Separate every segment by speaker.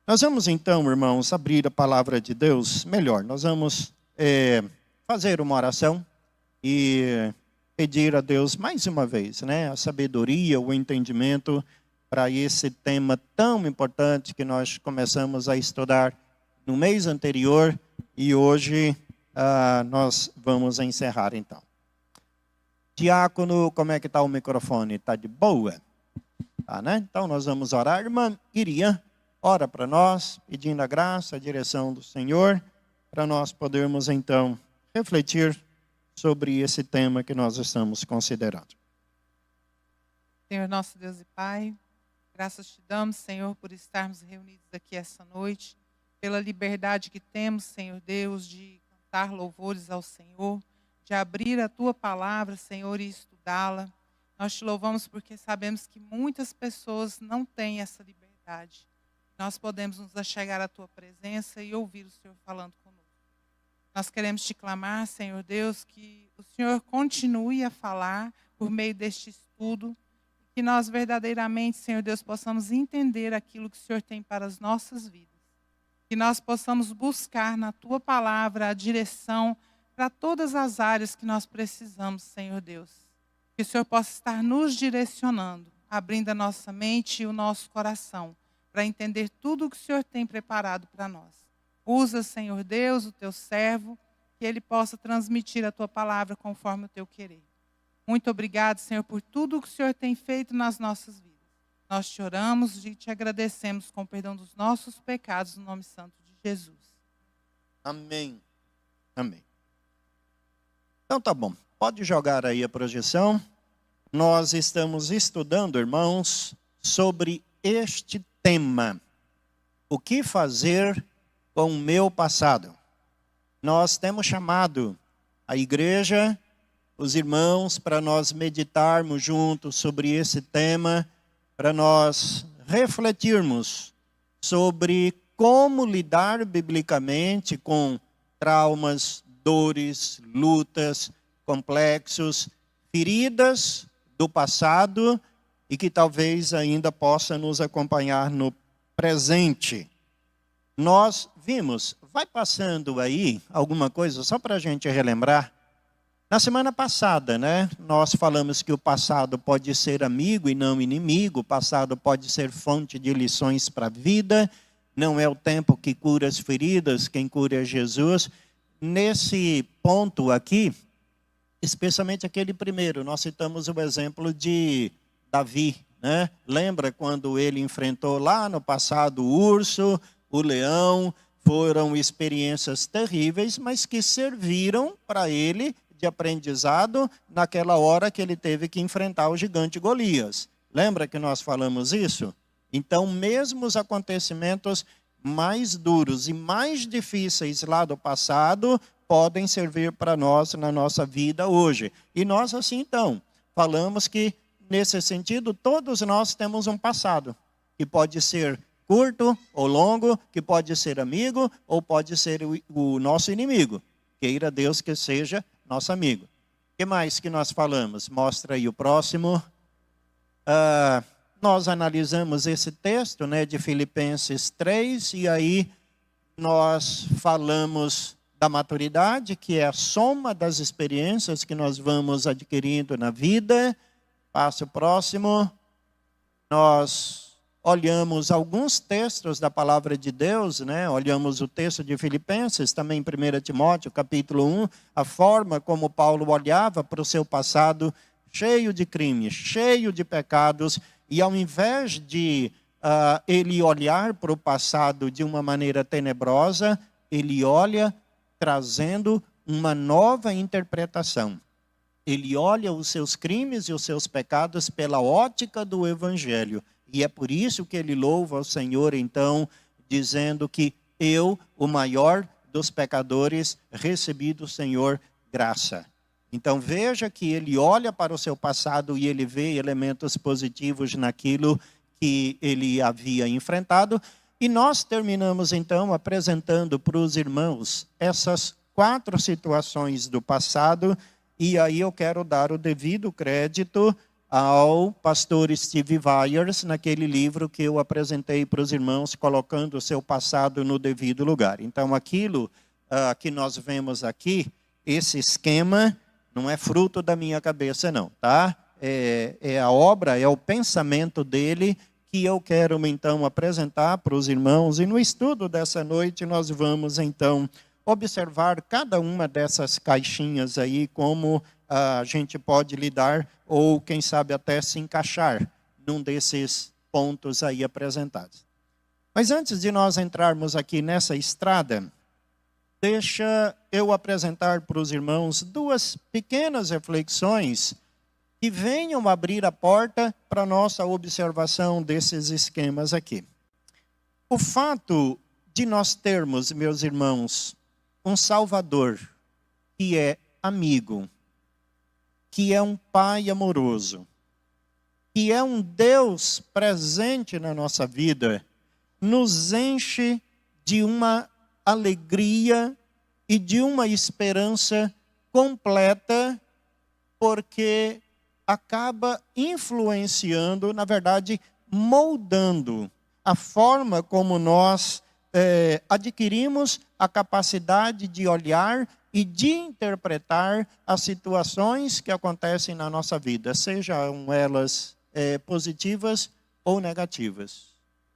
Speaker 1: Nós vamos então, irmãos, abrir a palavra de Deus. Melhor, nós vamos fazer uma oração e pedir a Deus mais uma vez, a sabedoria, o entendimento para esse tema tão importante que nós começamos a estudar no mês anterior e hoje nós vamos encerrar então. Diácono, como é que está o microfone? Está de boa? Tá, né? Então nós vamos orar. Irmã Irian, ora para nós, pedindo a graça, a direção do Senhor, para nós podermos então refletir sobre esse tema que nós estamos considerando.
Speaker 2: Senhor nosso Deus e Pai, graças te damos, Senhor, por estarmos reunidos aqui essa noite, pela liberdade que temos, Senhor Deus, de cantar louvores ao Senhor, de abrir a Tua palavra, Senhor, e estudá-la. Nós te louvamos porque sabemos que muitas pessoas não têm essa liberdade. Nós podemos nos achegar à Tua presença e ouvir o Senhor falando conosco. Nós queremos te clamar, Senhor Deus, que o Senhor continue a falar por meio deste estudo, que nós verdadeiramente, Senhor Deus, possamos entender aquilo que o Senhor tem para as nossas vidas. Que nós possamos buscar na Tua palavra a direção para todas as áreas que nós precisamos, Senhor Deus. Que o Senhor possa estar nos direcionando, abrindo a nossa mente e o nosso coração, para entender tudo o que o Senhor tem preparado para nós. Usa, Senhor Deus, o Teu servo, que ele possa transmitir a Tua palavra conforme o Teu querer. Muito obrigado, Senhor, por tudo o que o Senhor tem feito nas nossas vidas. Nós te oramos e te agradecemos com o perdão dos nossos pecados, no nome santo de Jesus.
Speaker 1: Amém. Amém. Então tá bom, pode jogar aí a projeção. Nós estamos estudando, irmãos, sobre este tema. O que fazer com o meu passado? Nós temos chamado a igreja, os irmãos, para nós meditarmos juntos sobre esse tema, para nós refletirmos sobre como lidar biblicamente com traumas, dores, lutas, complexos, feridas do passado e que talvez ainda possa nos acompanhar no presente. Nós vimos, vai passando aí alguma coisa, só para a gente relembrar. Na semana passada, nós falamos que o passado pode ser amigo e não inimigo, o passado pode ser fonte de lições para a vida, não é o tempo que cura as feridas, quem cura é Jesus. Nesse ponto aqui, especialmente aquele primeiro, nós citamos o exemplo de Davi, Lembra quando ele enfrentou lá no passado o urso, o leão? Foram experiências terríveis, mas que serviram para ele de aprendizado naquela hora que ele teve que enfrentar o gigante Golias. Lembra que nós falamos isso? Então, mesmo os acontecimentos mais duros e mais difíceis lá do passado podem servir para nós na nossa vida hoje. E nós, assim, então, falamos que, nesse sentido, todos nós temos um passado, que pode ser curto ou longo, que pode ser amigo ou pode ser o nosso inimigo. Queira Deus que seja nosso amigo. O que mais que nós falamos? Mostra aí o próximo. Nós analisamos esse texto de Filipenses 3 e aí nós falamos da maturidade, que é a soma das experiências que nós vamos adquirindo na vida. Passo próximo. Nós olhamos alguns textos da palavra de Deus, Olhamos o texto de Filipenses, também 1 Timóteo, capítulo 1, a forma como Paulo olhava para o seu passado cheio de crimes, cheio de pecados, e ao invés de ele olhar para o passado de uma maneira tenebrosa, ele olha trazendo uma nova interpretação. Ele olha os seus crimes e os seus pecados pela ótica do Evangelho. E é por isso que ele louva ao Senhor, então, dizendo que eu, o maior dos pecadores, recebi do Senhor graça. Então veja que ele olha para o seu passado e ele vê elementos positivos naquilo que ele havia enfrentado. E nós terminamos, então, apresentando para os irmãos essas 4 situações do passado. E aí eu quero dar o devido crédito ao pastor Steve Wyers, naquele livro que eu apresentei para os irmãos, colocando o seu passado no devido lugar. Então, aquilo que nós vemos aqui, esse esquema, não é fruto da minha cabeça, não, tá? É a obra, é o pensamento dele que eu quero, então, apresentar para os irmãos. E no estudo dessa noite, nós vamos, então, observar cada uma dessas caixinhas aí, como a gente pode lidar, ou quem sabe até se encaixar num desses pontos aí apresentados. Mas antes de nós entrarmos aqui nessa estrada, deixa eu apresentar para os irmãos duas pequenas reflexões que venham abrir a porta para a nossa observação desses esquemas aqui. O fato de nós termos, meus irmãos, um Salvador que é amigo, que é um Pai amoroso, que é um Deus presente na nossa vida, nos enche de uma alegria e de uma esperança completa, porque acaba influenciando, na verdade, moldando a forma como nós adquirimos a capacidade de olhar e de interpretar as situações que acontecem na nossa vida, sejam elas positivas ou negativas.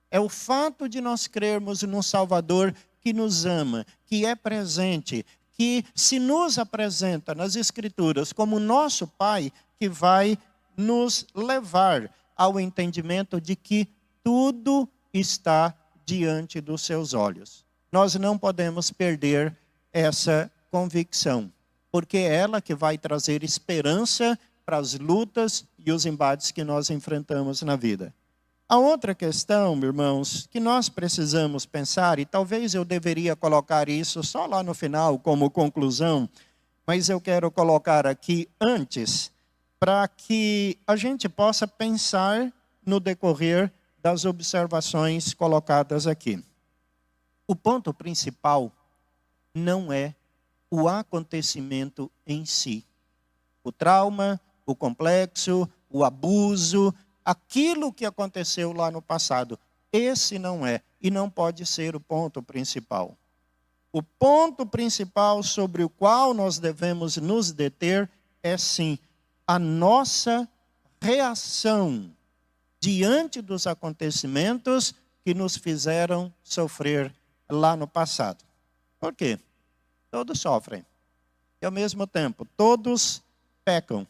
Speaker 1: É o fato de nós crermos num Salvador que nos ama, que é presente, que se nos apresenta nas Escrituras como nosso Pai, que vai nos levar ao entendimento de que tudo está diante dos seus olhos. Nós não podemos perder essa convicção, porque é ela que vai trazer esperança para as lutas e os embates que nós enfrentamos na vida. A outra questão, meus irmãos, que nós precisamos pensar, e talvez eu deveria colocar isso só lá no final como conclusão, mas eu quero colocar aqui antes, para que a gente possa pensar no decorrer das observações colocadas aqui. O ponto principal não é o acontecimento em si. O trauma, o complexo, o abuso, aquilo que aconteceu lá no passado. Esse não é e não pode ser o ponto principal. O ponto principal sobre o qual nós devemos nos deter é sim a nossa reação diante dos acontecimentos que nos fizeram sofrer lá no passado. Por quê? Todos sofrem. E ao mesmo tempo, todos pecam.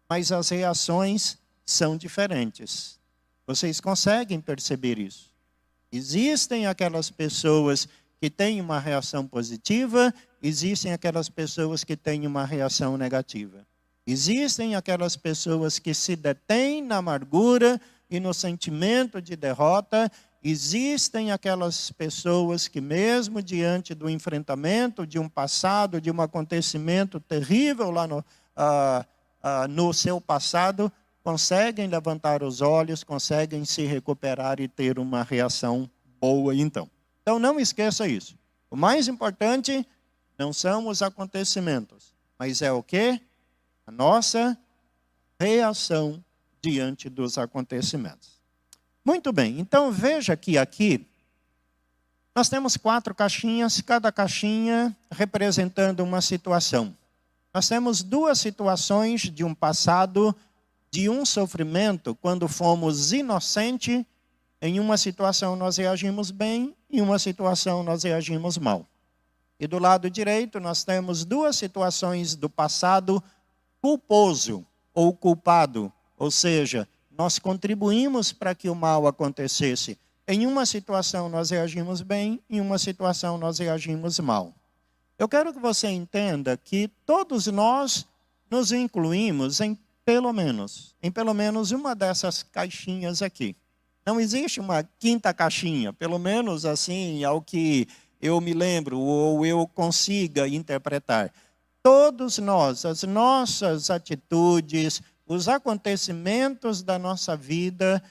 Speaker 1: Mas as reações são diferentes. Vocês conseguem perceber isso? Existem aquelas pessoas que têm uma reação positiva, existem aquelas pessoas que têm uma reação negativa. Existem aquelas pessoas que se detêm na amargura e no sentimento de derrota. Existem aquelas pessoas que mesmo diante do enfrentamento de um passado, de um acontecimento terrível lá no seu passado, conseguem levantar os olhos, conseguem se recuperar e ter uma reação boa então. Então não esqueça isso. O mais importante não são os acontecimentos, mas é o quê? A nossa reação diante dos acontecimentos. Muito bem, então veja que aqui nós temos 4 caixinhas, cada caixinha representando uma situação. Nós temos 2 situações de um passado, de um sofrimento, quando fomos inocentes, em uma situação nós reagimos bem, em uma situação nós reagimos mal. E do lado direito nós temos 2 situações do passado culposo ou culpado, ou seja, nós contribuímos para que o mal acontecesse. Em uma situação nós reagimos bem, em uma situação nós reagimos mal. Eu quero que você entenda que todos nós nos incluímos em pelo menos uma dessas caixinhas aqui. Não existe uma 5ª caixinha, pelo menos assim, ao que eu me lembro ou eu consiga interpretar. Todos nós, as nossas atitudes, os acontecimentos da nossa vida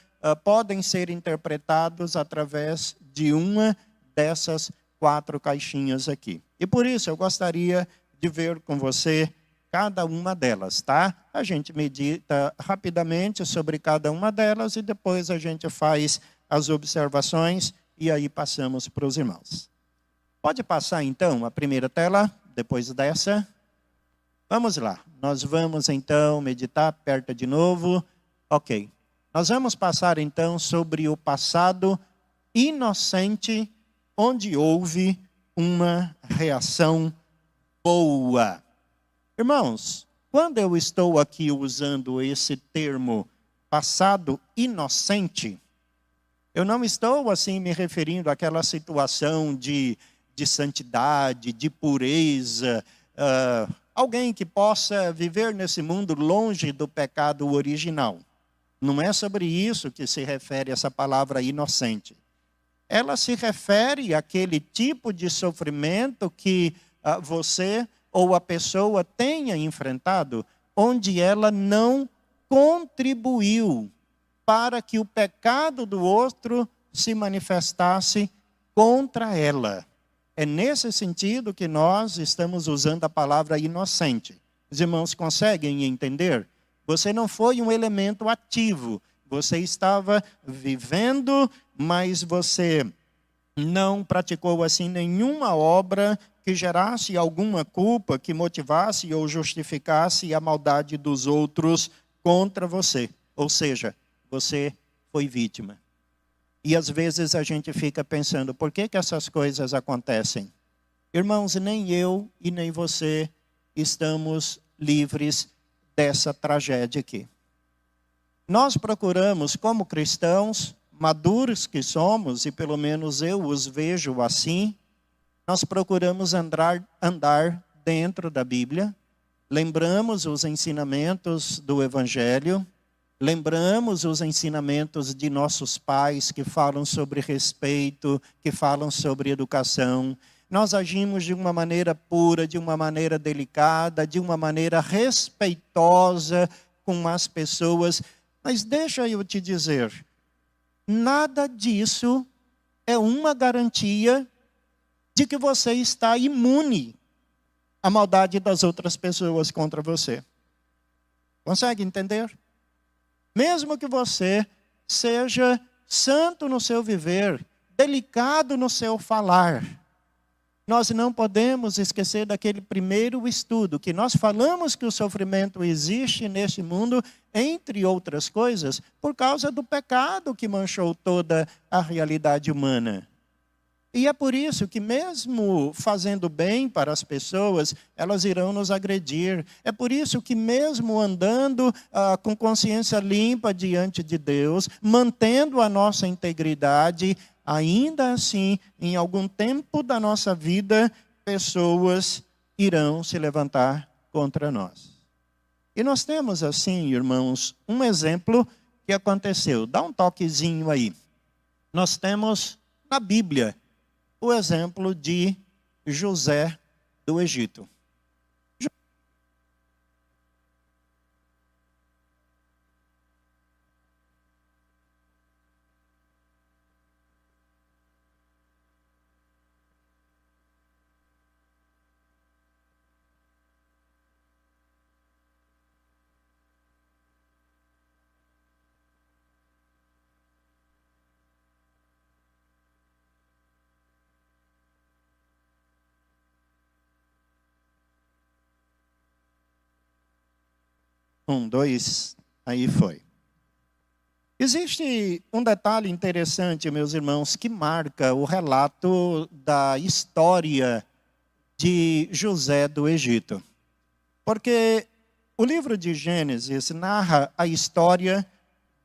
Speaker 1: podem ser interpretados através de uma dessas 4 caixinhas aqui. E por isso eu gostaria de ver com você cada uma delas, tá? A gente medita rapidamente sobre cada uma delas e depois a gente faz as observações e aí passamos para os irmãos. Pode passar então a primeira tela, depois dessa. Vamos lá, nós vamos então meditar, aperta de novo. Ok, nós vamos passar então sobre o passado inocente, onde houve uma reação boa. Irmãos, quando eu estou aqui usando esse termo passado inocente, eu não estou assim me referindo àquela situação de santidade, de pureza, alguém que possa viver nesse mundo longe do pecado original. Não é sobre isso que se refere essa palavra inocente. Ela se refere àquele tipo de sofrimento que você ou a pessoa tenha enfrentado, onde ela não contribuiu para que o pecado do outro se manifestasse contra ela. É nesse sentido que nós estamos usando a palavra inocente. Os irmãos conseguem entender? Você não foi um elemento ativo. Você estava vivendo, mas você não praticou assim nenhuma obra que gerasse alguma culpa, que motivasse ou justificasse a maldade dos outros contra você. Ou seja, você foi vítima. E às vezes a gente fica pensando, por que essas coisas acontecem? Irmãos, nem eu e nem você estamos livres dessa tragédia aqui. Nós procuramos, como cristãos, maduros que somos, e pelo menos eu os vejo assim, nós procuramos andar dentro da Bíblia, lembramos os ensinamentos do Evangelho, lembramos os ensinamentos de nossos pais que falam sobre respeito, que falam sobre educação. Nós agimos de uma maneira pura, de uma maneira delicada, de uma maneira respeitosa com as pessoas. Mas deixa eu te dizer, nada disso é uma garantia de que você está imune à maldade das outras pessoas contra você. Consegue entender? Mesmo que você seja santo no seu viver, delicado no seu falar, nós não podemos esquecer daquele primeiro estudo, que nós falamos que o sofrimento existe neste mundo, entre outras coisas, por causa do pecado que manchou toda a realidade humana. E é por isso que mesmo fazendo bem para as pessoas, elas irão nos agredir. É por isso que mesmo andando com consciência limpa diante de Deus, mantendo a nossa integridade, ainda assim, em algum tempo da nossa vida, pessoas irão se levantar contra nós. E nós temos assim, irmãos, um exemplo que aconteceu. Dá um toquezinho aí. Nós temos na Bíblia o exemplo de José do Egito. Dois, aí foi. Existe um detalhe interessante, meus irmãos, que marca o relato da história de José do Egito. Porque o livro de Gênesis narra a história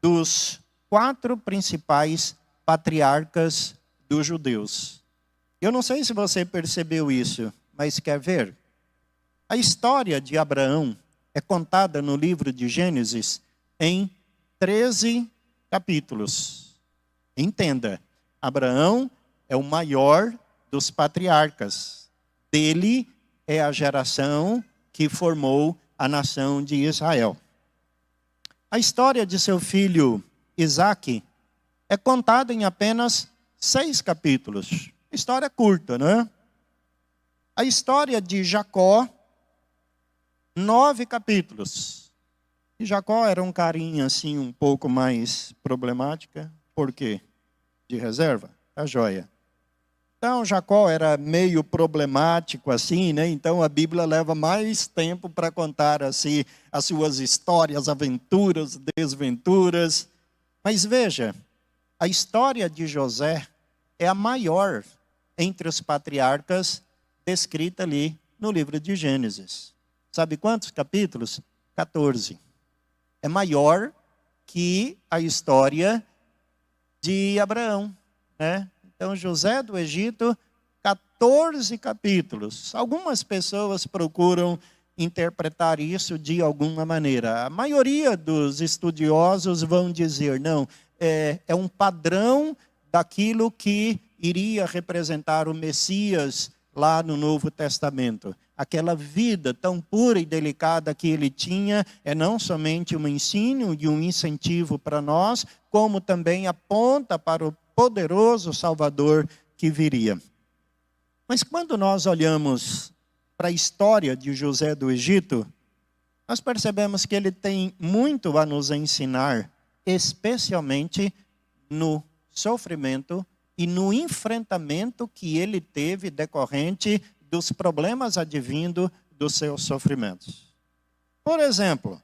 Speaker 1: dos 4 principais patriarcas dos judeus. Eu não sei se você percebeu isso, mas quer ver? A história de Abraão é contada no livro de Gênesis em 13 capítulos. Entenda, Abraão é o maior dos patriarcas. Dele é a geração que formou a nação de Israel. A história de seu filho Isaque é contada em apenas 6 capítulos. História curta, não é? A história de Jacó 9 capítulos. E Jacó era um carinha assim um pouco mais problemática. Por quê? De reserva? A joia. Então Jacó era meio problemático assim, né? Então a Bíblia leva mais tempo para contar assim as suas histórias, aventuras, desventuras. Mas veja, a história de José é a maior entre os patriarcas descrita ali no livro de Gênesis. Sabe quantos capítulos? 14. É maior que a história de Abraão, né? Então, José do Egito, 14 capítulos. Algumas pessoas procuram interpretar isso de alguma maneira. A maioria dos estudiosos vão dizer, não, é um padrão daquilo que iria representar o Messias lá no Novo Testamento. Aquela vida tão pura e delicada que ele tinha é não somente um ensino e um incentivo para nós, como também aponta para o poderoso Salvador que viria. Mas quando nós olhamos para a história de José do Egito, nós percebemos que ele tem muito a nos ensinar, especialmente no sofrimento e no enfrentamento que ele teve decorrente dos problemas advindo dos seus sofrimentos. Por exemplo,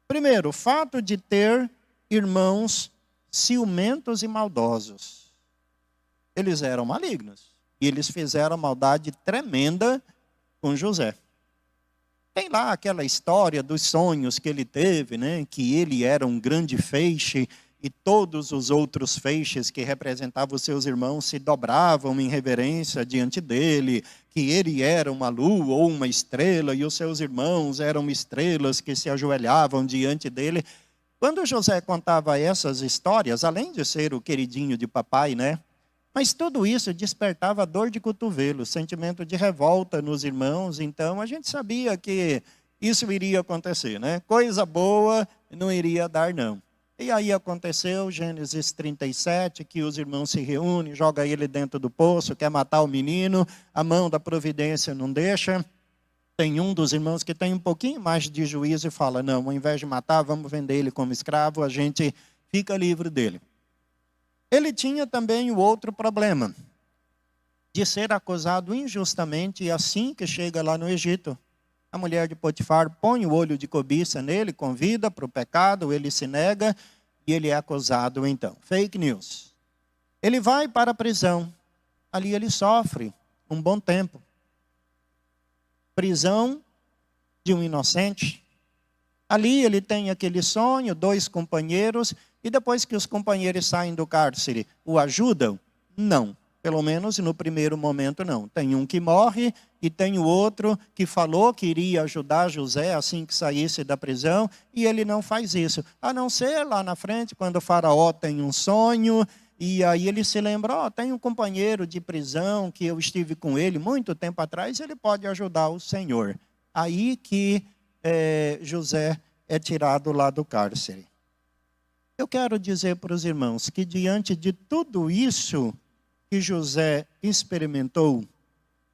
Speaker 1: primeiro, o fato de ter irmãos ciumentos e maldosos. Eles eram malignos e eles fizeram maldade tremenda com José. Tem lá aquela história dos sonhos que ele teve, né? Que ele era um grande feixe e todos os outros feixes que representavam os seus irmãos se dobravam em reverência diante dele, que ele era uma lua ou uma estrela e os seus irmãos eram estrelas que se ajoelhavam diante dele. Quando José contava essas histórias, além de ser o queridinho de papai, né? Mas tudo isso despertava dor de cotovelo, sentimento de revolta nos irmãos. Então a gente sabia que isso iria acontecer, né? Coisa boa não iria dar, não. E aí aconteceu, Gênesis 37, que os irmãos se reúnem, joga ele dentro do poço, quer matar o menino, a mão da providência não deixa. Tem um dos irmãos que tem um pouquinho mais de juízo e fala, não, ao invés de matar, vamos vender ele como escravo, a gente fica livre dele. Ele tinha também o outro problema, de ser acusado injustamente, e assim que chega lá no Egito, a mulher de Potifar põe o olho de cobiça nele, convida para o pecado, ele se nega e ele é acusado então. Fake news. Ele vai para a prisão, ali ele sofre um bom tempo. Prisão de um inocente. Ali ele tem aquele sonho, 2 companheiros, e depois que os companheiros saem do cárcere, o ajudam? Não. Pelo menos no primeiro momento não. Tem um que morre e tem o outro que falou que iria ajudar José assim que saísse da prisão, e ele não faz isso. A não ser lá na frente, quando o faraó tem um sonho, e aí ele se lembra, tem um companheiro de prisão que eu estive com ele muito tempo atrás, ele pode ajudar o Senhor. Aí que José é tirado lá do cárcere. Eu quero dizer para os irmãos que diante de tudo isso que José experimentou,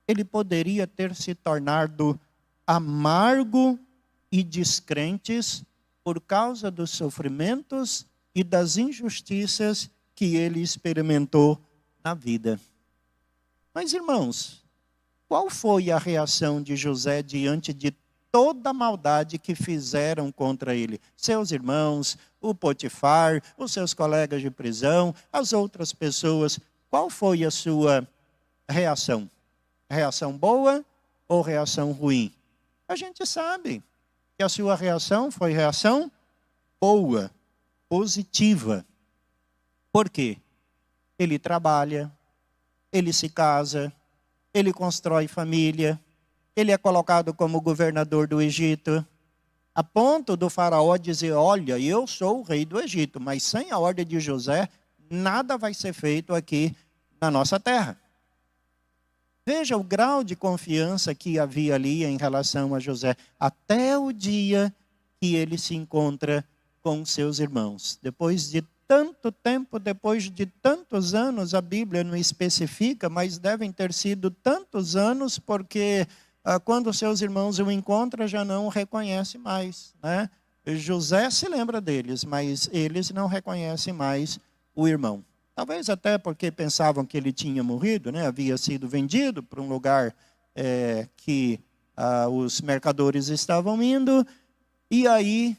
Speaker 1: ele poderia ter se tornado amargo e descrente por causa dos sofrimentos e das injustiças que ele experimentou na vida. Mas, irmãos, qual foi a reação de José diante de toda a maldade que fizeram contra ele? Seus irmãos, o Potifar, os seus colegas de prisão, as outras pessoas. Qual foi a sua reação? Reação boa ou reação ruim? A gente sabe que a sua reação foi reação boa, positiva. Por quê? Ele trabalha, ele se casa, ele constrói família, ele é colocado como governador do Egito, a ponto do faraó dizer, olha, eu sou o rei do Egito, mas sem a ordem de José, nada vai ser feito aqui na nossa terra. Veja o grau de confiança que havia ali em relação a José, até o dia que ele se encontra com seus irmãos. Depois de tanto tempo, depois de tantos anos, a Bíblia não especifica, mas devem ter sido tantos anos, porque quando seus irmãos o encontram, já não o reconhece mais, né? José se lembra deles, mas eles não reconhecem mais o irmão. Talvez até porque pensavam que ele tinha morrido, né? Havia sido vendido para um lugar que os mercadores estavam indo. E aí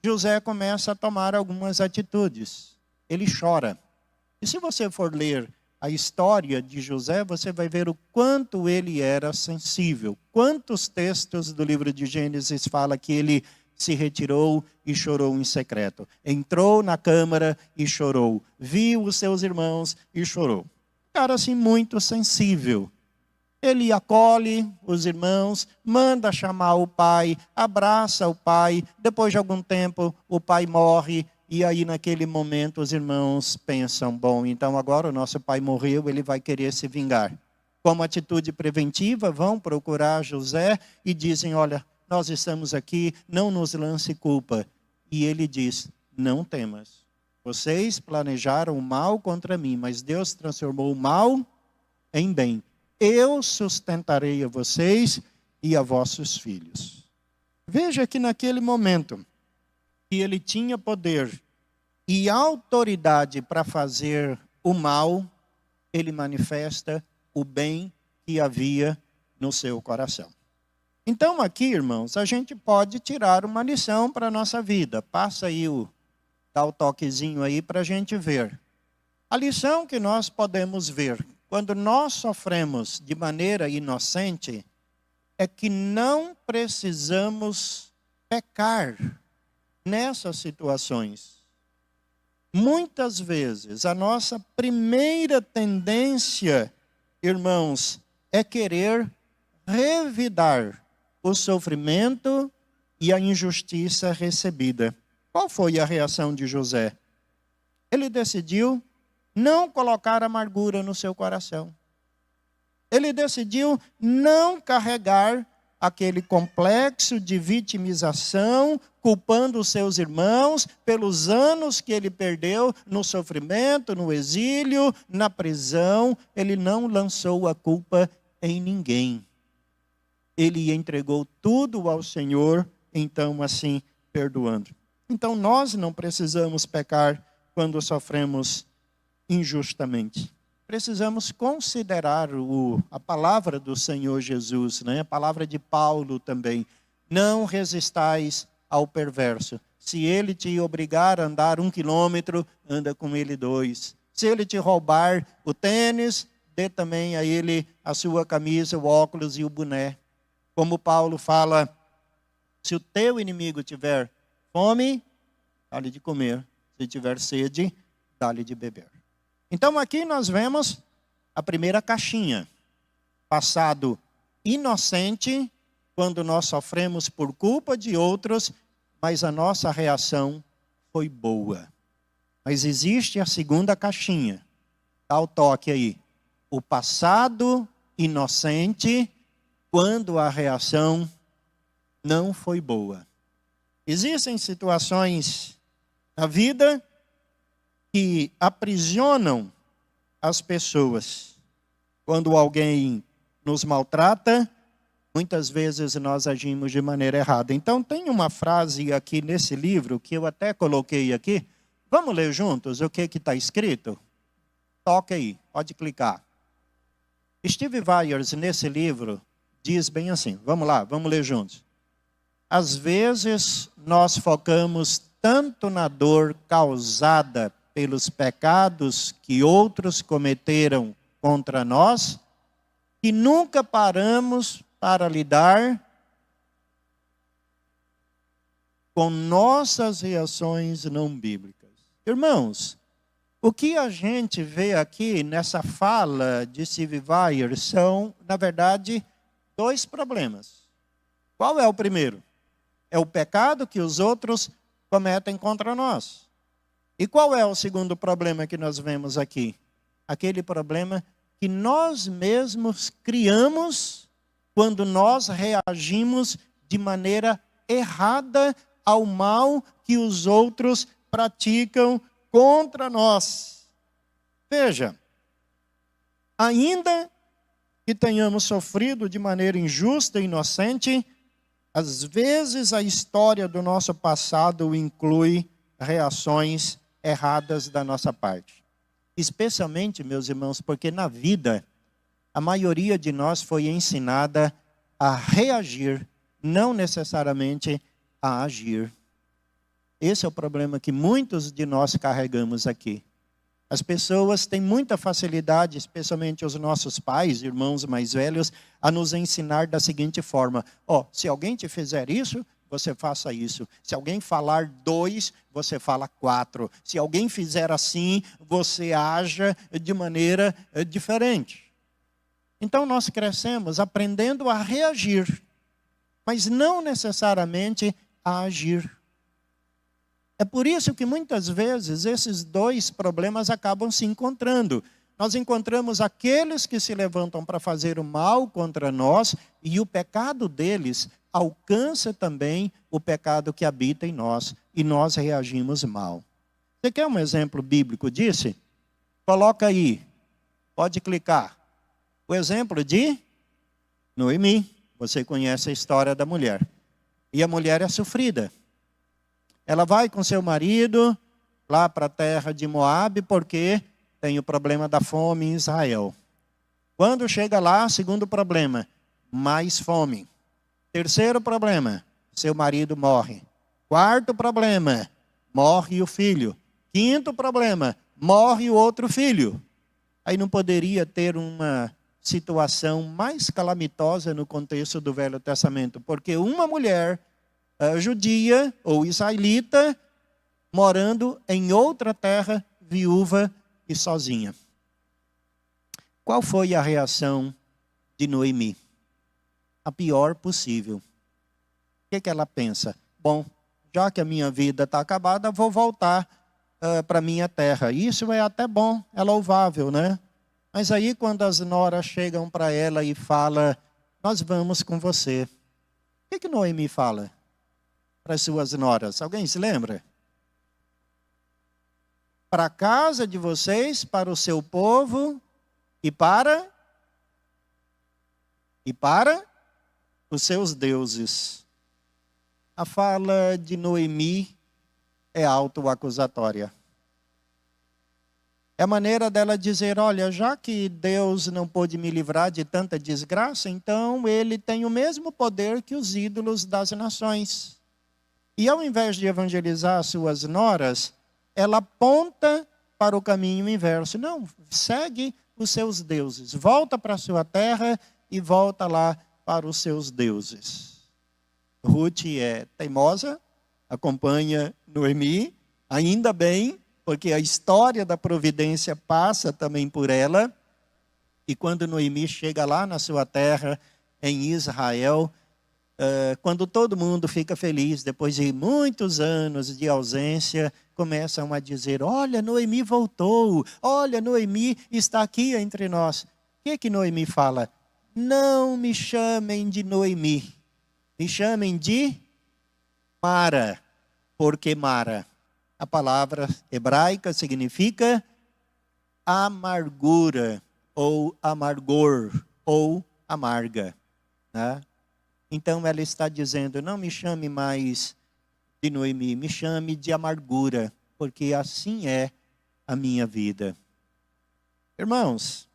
Speaker 1: José começa a tomar algumas atitudes. Ele chora. E se você for ler a história de José, você vai ver o quanto ele era sensível. Quantos textos do livro de Gênesis fala que ele se retirou e chorou em secreto. Entrou na câmara e chorou. Viu os seus irmãos e chorou. Cara assim muito sensível. Ele acolhe os irmãos, manda chamar o pai, abraça o pai. Depois de algum tempo, o pai morre. E aí, naquele momento, os irmãos pensam, bom, então agora o nosso pai morreu, ele vai querer se vingar. Como atitude preventiva, vão procurar José e dizem, olha, nós estamos aqui, não nos lance culpa. E ele diz, não temas. Vocês planejaram o mal contra mim, mas Deus transformou o mal em bem. Eu sustentarei a vocês e a vossos filhos. Veja que naquele momento que ele tinha poder e autoridade para fazer o mal, ele manifesta o bem que havia no seu coração. Então aqui, irmãos, a gente pode tirar uma lição para a nossa vida. Passa aí, dá o toquezinho aí para a gente ver. A lição que nós podemos ver quando nós sofremos de maneira inocente é que não precisamos pecar nessas situações. Muitas vezes, a nossa primeira tendência, irmãos, é querer revidar o sofrimento e a injustiça recebida. Qual foi a reação de José? Ele decidiu não colocar amargura no seu coração. Ele decidiu não carregar aquele complexo de vitimização, culpando os seus irmãos pelos anos que ele perdeu no sofrimento, no exílio, na prisão. Ele não lançou a culpa em ninguém. Ele entregou tudo ao Senhor, então assim perdoando. Então nós não precisamos pecar quando sofremos injustamente. Precisamos considerar a palavra do Senhor Jesus, né? A palavra de Paulo também. Não resistais ao perverso. Se ele te obrigar a andar 1 quilômetro, anda com ele 2. Se ele te roubar o tênis, dê também a ele a sua camisa, o óculos e o boné. Como Paulo fala, se o teu inimigo tiver fome, dá-lhe de comer. Se tiver sede, dá-lhe de beber. Então aqui nós vemos a primeira caixinha. Passado inocente, quando nós sofremos por culpa de outros, mas a nossa reação foi boa. Mas existe a segunda caixinha. Dá o toque aí. O passado inocente, quando a reação não foi boa. Existem situações na vida que aprisionam as pessoas. Quando alguém nos maltrata, muitas vezes nós agimos de maneira errada. Então tem uma frase aqui nesse livro, que eu até coloquei aqui. Vamos ler juntos o que está escrito? Toca aí, pode clicar. Steve Byers, nesse livro, diz bem assim. Vamos lá, vamos ler juntos. Às vezes nós focamos tanto na dor causada pelos pecados que outros cometeram contra nós, que nunca paramos para lidar com nossas reações não bíblicas. Irmãos, o que a gente vê aqui nessa fala de Steve Byers são, na verdade, 2 problemas. Qual é o primeiro? É o pecado que os outros cometem contra nós. E qual é o segundo problema que nós vemos aqui? Aquele problema que nós mesmos criamos quando nós reagimos de maneira errada ao mal que os outros praticam contra nós. Veja, ainda que tenhamos sofrido de maneira injusta e inocente, às vezes a história do nosso passado inclui reações erradas da nossa parte. Especialmente, meus irmãos, porque na vida, a maioria de nós foi ensinada a reagir, não necessariamente a agir. Esse é o problema que muitos de nós carregamos aqui. As pessoas têm muita facilidade, especialmente os nossos pais, irmãos mais velhos, a nos ensinar da seguinte forma: se alguém te fizer isso, você faça isso. Se alguém falar 2, você fala 4. Se alguém fizer assim, você haja de maneira diferente. Então nós crescemos aprendendo a reagir, mas não necessariamente a agir. É por isso que muitas vezes esses dois problemas acabam se encontrando. Nós encontramos aqueles que se levantam para fazer o mal contra nós, e o pecado deles alcança também o pecado que habita em nós, e nós reagimos mal. Você quer um exemplo bíblico disso? Coloca aí, pode clicar. O exemplo de Noemi. Você conhece a história da mulher. E a mulher é sofrida. Ela vai com seu marido lá para a terra de Moabe, porque tem o problema da fome em Israel. Quando chega lá, segundo problema, mais fome. Terceiro problema, seu marido morre. Quarto problema, morre o filho. Quinto problema, morre o outro filho. Aí não poderia ter uma situação mais calamitosa no contexto do Velho Testamento, porque uma mulher judia ou israelita, morando em outra terra, viúva e sozinha. Qual foi a reação de Noemi? A pior possível. O que ela pensa? Bom, já que a minha vida está acabada, vou voltar para a minha terra. Isso é até bom, é louvável, né? Mas aí quando as noras chegam para ela e falam, nós vamos com você. O que Noemi fala para as suas noras? Alguém se lembra? Para a casa de vocês, para o seu povo e para os seus deuses. A fala de Noemi é autoacusatória. É a maneira dela dizer, olha, já que Deus não pôde me livrar de tanta desgraça, então ele tem o mesmo poder que os ídolos das nações. E ao invés de evangelizar as suas noras, ela aponta para o caminho inverso. Não, segue os seus deuses. Volta para a sua terra e volta lá para os seus deuses. Ruth é teimosa, acompanha Noemi, ainda bem, porque a história da providência passa também por ela. E quando Noemi chega lá na sua terra, em Israel, quando todo mundo fica feliz, depois de muitos anos de ausência, começam a dizer, olha, Noemi voltou, olha, Noemi está aqui entre nós. O que Noemi fala? Não me chamem de Noemi, me chamem de Mara, porque Mara, a palavra hebraica significa amargura, ou amargor, ou amarga, né? Então ela está dizendo, não me chame mais de Noemi, me chame de amargura, porque assim é a minha vida. Irmãos,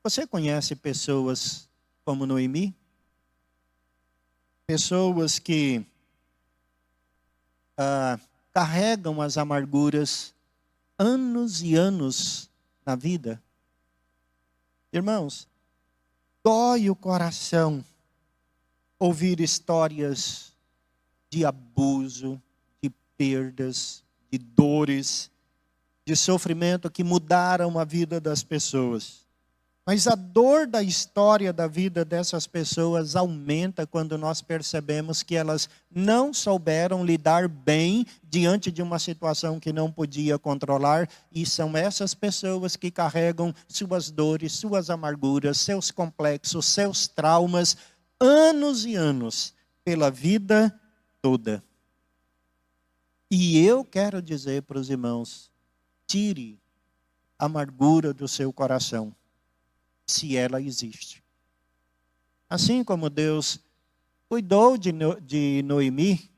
Speaker 1: você conhece pessoas como Noemi? Pessoas que carregam as amarguras anos e anos na vida. Irmãos, dói o coração ouvir histórias de abuso, de perdas, de dores, de sofrimento que mudaram a vida das pessoas. Mas a dor da história da vida dessas pessoas aumenta quando nós percebemos que elas não souberam lidar bem diante de uma situação que não podia controlar. E são essas pessoas que carregam suas dores, suas amarguras, seus complexos, seus traumas, anos e anos, pela vida toda. E eu quero dizer para os irmãos, tire a amargura do seu coração. se ela existe. Assim como Deus cuidou de Noemi,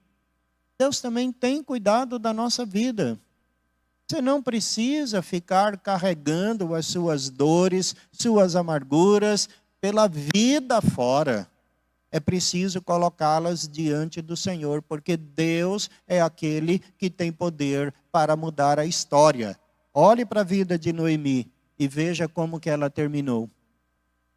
Speaker 1: Deus também tem cuidado da nossa vida. Você não precisa ficar carregando as suas dores, suas amarguras pela vida fora. É preciso colocá-las diante do Senhor, porque Deus é aquele que tem poder para mudar a história. Olhe para a vida de Noemi e veja como que ela terminou.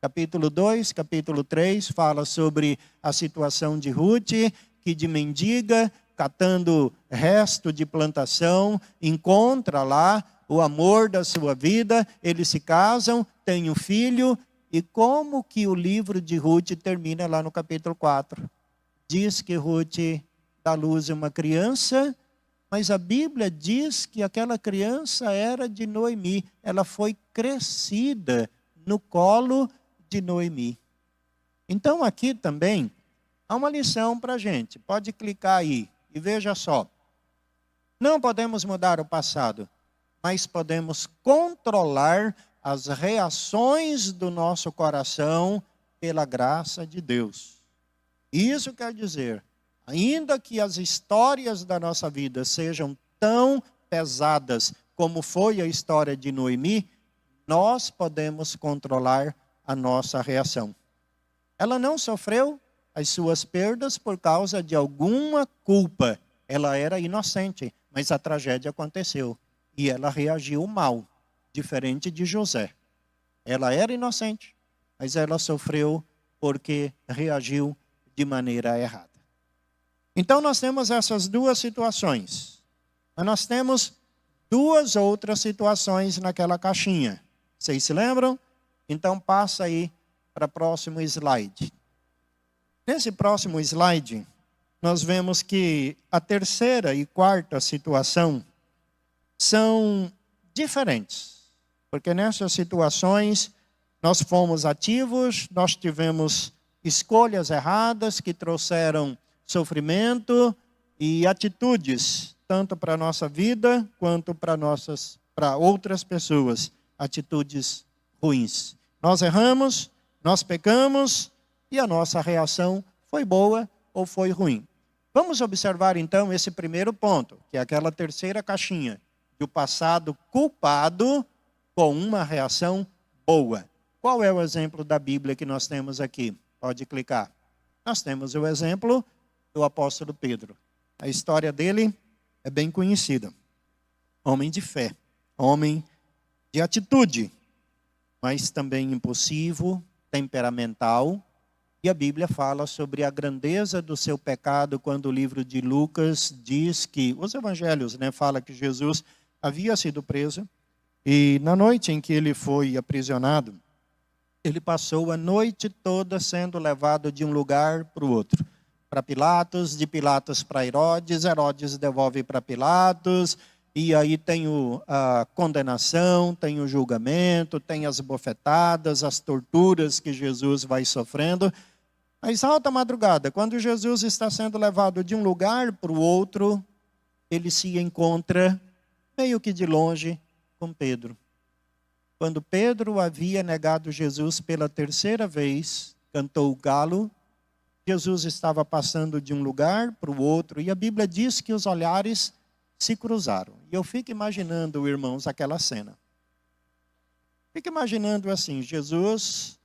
Speaker 1: Capítulo 2, capítulo 3, fala sobre a situação de Ruth, que de mendiga, catando resto de plantação, encontra lá o amor da sua vida, eles se casam, têm um filho, e como que o livro de Ruth termina lá no capítulo 4? Diz que Ruth dá à luz a uma criança, mas a Bíblia diz que aquela criança era de Noemi, ela foi crescida no colo de Noemi. Então aqui também há uma lição para a gente, pode clicar aí. E veja só, não podemos mudar o passado, mas podemos controlar as reações do nosso coração pela graça de Deus. Isso quer dizer, ainda que as histórias da nossa vida sejam tão pesadas como foi a história de Noemi, nós podemos controlar a nossa reação. Ela não sofreu as suas perdas por causa de alguma culpa. Ela era inocente, mas a tragédia aconteceu. E ela reagiu mal, diferente de José. Ela era inocente, mas ela sofreu porque reagiu de maneira errada. Então nós temos essas duas situações. Mas nós temos duas outras situações naquela caixinha. Vocês se lembram? Então passa aí para o próximo slide. Nesse próximo slide, nós vemos que a terceira e quarta situação são diferentes. Porque nessas situações, nós fomos ativos, nós tivemos escolhas erradas que trouxeram sofrimento e atitudes, tanto para a nossa vida, quanto para outras pessoas, atitudes ruins. Nós erramos, nós pecamos, e a nossa reação foi boa ou foi ruim. Vamos observar então esse primeiro ponto, que é aquela terceira caixinha, do passado culpado com uma reação boa. Qual é o exemplo da Bíblia que nós temos aqui? Pode clicar. Nós temos o exemplo do apóstolo Pedro. A história dele é bem conhecida. Homem de fé, homem de atitude, mas também impulsivo, temperamental. E a Bíblia fala sobre a grandeza do seu pecado quando o livro de Lucas diz que, os evangelhos fala que Jesus havia sido preso e na noite em que ele foi aprisionado, ele passou a noite toda sendo levado de um lugar para o outro. Para Pilatos, de Pilatos para Herodes, Herodes devolve para Pilatos, e aí tem a condenação, tem o julgamento, tem as bofetadas, as torturas que Jesus vai sofrendo. Mas alta madrugada, quando Jesus está sendo levado de um lugar para o outro, ele se encontra meio que de longe com Pedro. Quando Pedro havia negado Jesus pela terceira vez, cantou o galo, Jesus estava passando de um lugar para o outro, e a Bíblia diz que os olhares se cruzaram. E eu fico imaginando, irmãos, aquela cena. Fico imaginando assim, Jesus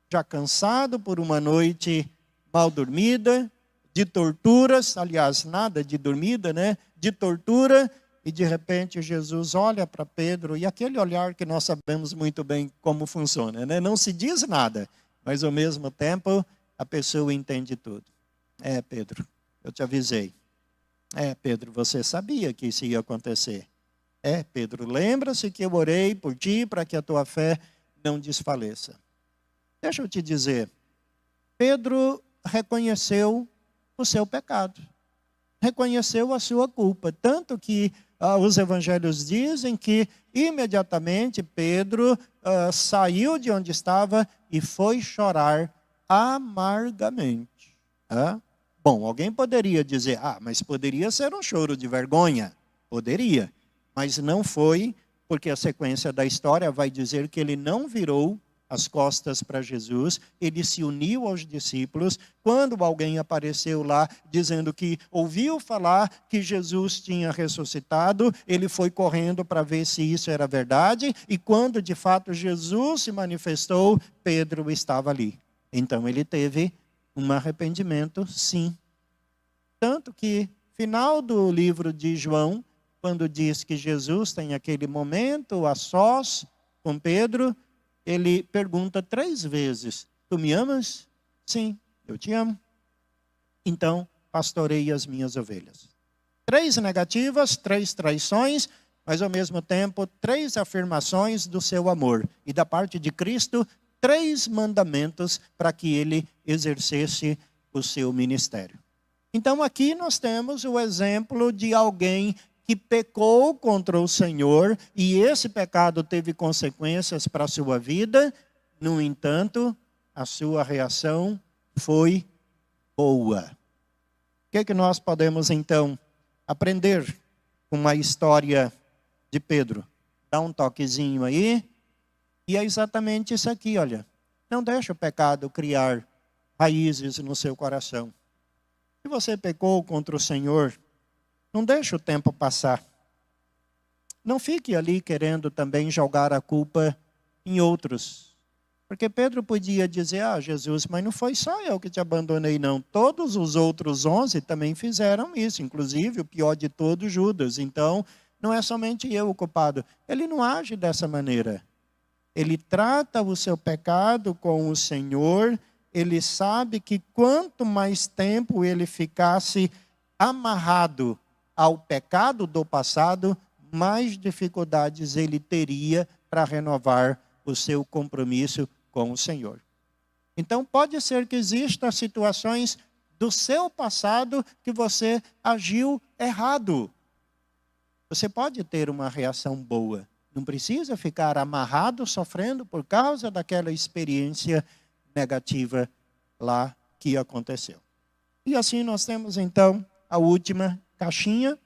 Speaker 1: já cansado por uma noite mal dormida, de torturas, aliás, nada de dormida, de tortura, e de repente Jesus olha para Pedro, e aquele olhar que nós sabemos muito bem como funciona, não se diz nada, mas ao mesmo tempo a pessoa entende tudo. Pedro, eu te avisei. Pedro, você sabia que isso ia acontecer. Pedro, lembra-se que eu orei por ti para que a tua fé não desfaleça. Deixa eu te dizer, Pedro reconheceu o seu pecado, reconheceu a sua culpa, tanto que os evangelhos dizem que imediatamente Pedro saiu de onde estava e foi chorar amargamente. Bom, alguém poderia dizer, mas poderia ser um choro de vergonha, poderia, mas não foi, porque a sequência da história vai dizer que ele não virou as costas para Jesus, ele se uniu aos discípulos. Quando alguém apareceu lá dizendo que ouviu falar que Jesus tinha ressuscitado, ele foi correndo para ver se isso era verdade, e quando de fato Jesus se manifestou, Pedro estava ali. Então ele teve um arrependimento, sim. Tanto que, final do livro de João, quando diz que Jesus tem aquele momento a sós com Pedro, ele pergunta 3 vezes: tu me amas? Sim, eu te amo. Então, pastorei as minhas ovelhas. 3 negativas, 3 traições, mas ao mesmo tempo 3 afirmações do seu amor. E da parte de Cristo, 3 mandamentos para que ele exercesse o seu ministério. Então aqui nós temos o exemplo de alguém que pecou contra o Senhor, e esse pecado teve consequências para a sua vida. No entanto, a sua reação foi boa. O que nós podemos então aprender com a história de Pedro? Dá um toquezinho aí, e é exatamente isso aqui, olha. Não deixe o pecado criar raízes no seu coração. Se você pecou contra o Senhor, não deixe o tempo passar. Não fique ali querendo também jogar a culpa em outros. Porque Pedro podia dizer: Jesus, mas não foi só eu que te abandonei, não. Todos os outros 11 também fizeram isso, inclusive o pior de todos, Judas. Então, não é somente eu o culpado. Ele não age dessa maneira. Ele trata o seu pecado com o Senhor. Ele sabe que quanto mais tempo ele ficasse amarrado ao pecado do passado, mais dificuldades ele teria para renovar o seu compromisso com o Senhor. Então pode ser que existam situações do seu passado que você agiu errado. Você pode ter uma reação boa. Não precisa ficar amarrado, sofrendo por causa daquela experiência negativa lá que aconteceu. E assim nós temos então a última caixinha,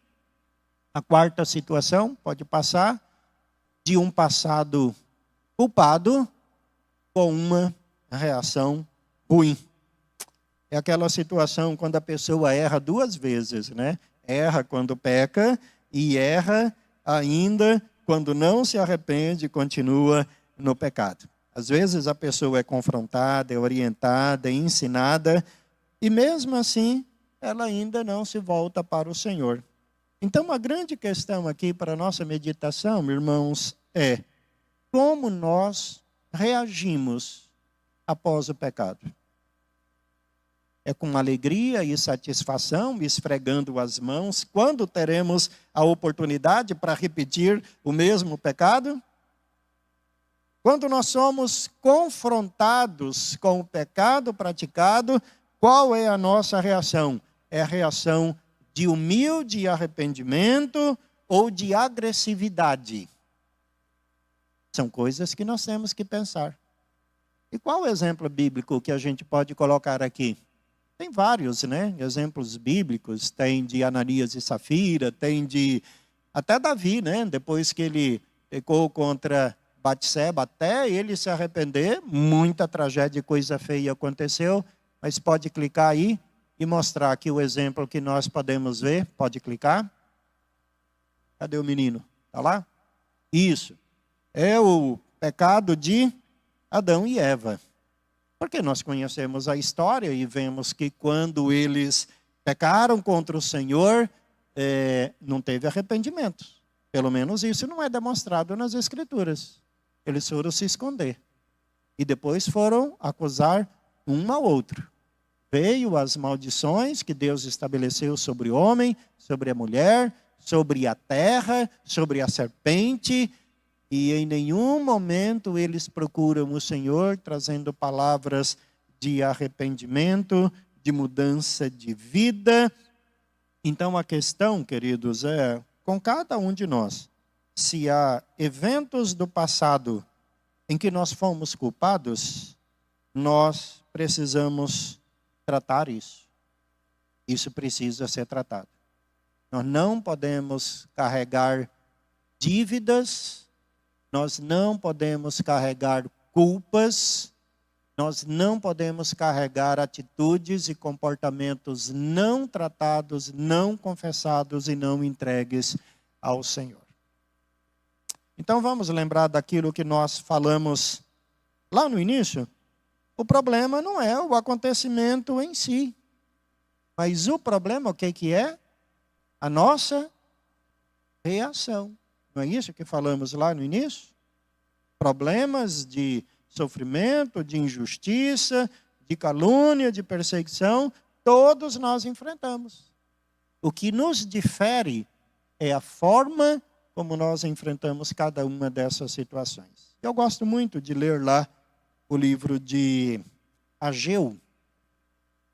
Speaker 1: a 4ª situação, pode passar, de um passado culpado com uma reação ruim. É aquela situação quando a pessoa erra 2 vezes, né? Erra quando peca e erra ainda quando não se arrepende e continua no pecado. Às vezes a pessoa é confrontada, é orientada, é ensinada, e mesmo assim ela ainda não se volta para o Senhor. Então, a grande questão aqui para a nossa meditação, irmãos, é como nós reagimos após o pecado. É com alegria e satisfação, esfregando as mãos, quando teremos a oportunidade para repetir o mesmo pecado? Quando nós somos confrontados com o pecado praticado, qual é a nossa reação? É a reação de humilde arrependimento ou de agressividade? São coisas que nós temos que pensar. E qual o exemplo bíblico que a gente pode colocar aqui? Tem vários, né? Exemplos bíblicos. Tem de Ananias e Safira, tem de até Davi, né? Depois que ele pecou contra Batseba, até ele se arrepender, muita tragédia e coisa feia aconteceu. Mas pode clicar aí e mostrar aqui o exemplo que nós podemos ver. Pode clicar. Cadê o menino? Está lá? Isso. É o pecado de Adão e Eva. Porque nós conhecemos a história e vemos que quando eles pecaram contra o Senhor, não teve arrependimento. Pelo menos isso não é demonstrado nas Escrituras. Eles foram se esconder. E depois foram acusar um ao outro. Veio as maldições que Deus estabeleceu sobre o homem, sobre a mulher, sobre a terra, sobre a serpente. E em nenhum momento eles procuram o Senhor, trazendo palavras de arrependimento, de mudança de vida. Então a questão, queridos, é com cada um de nós, se há eventos do passado em que nós fomos culpados, nós precisamos tratar isso. Isso precisa ser tratado. Nós não podemos carregar dívidas, nós não podemos carregar culpas, nós não podemos carregar atitudes e comportamentos não tratados, não confessados e não entregues ao Senhor. Então vamos lembrar daquilo que nós falamos lá no início. O problema não é o acontecimento em si, mas o problema o que é? A nossa reação. Não é isso que falamos lá no início? Problemas de sofrimento, de injustiça, de calúnia, de perseguição, todos nós enfrentamos. O que nos difere é a forma como nós enfrentamos cada uma dessas situações. Eu gosto muito de ler lá o livro de Ageu,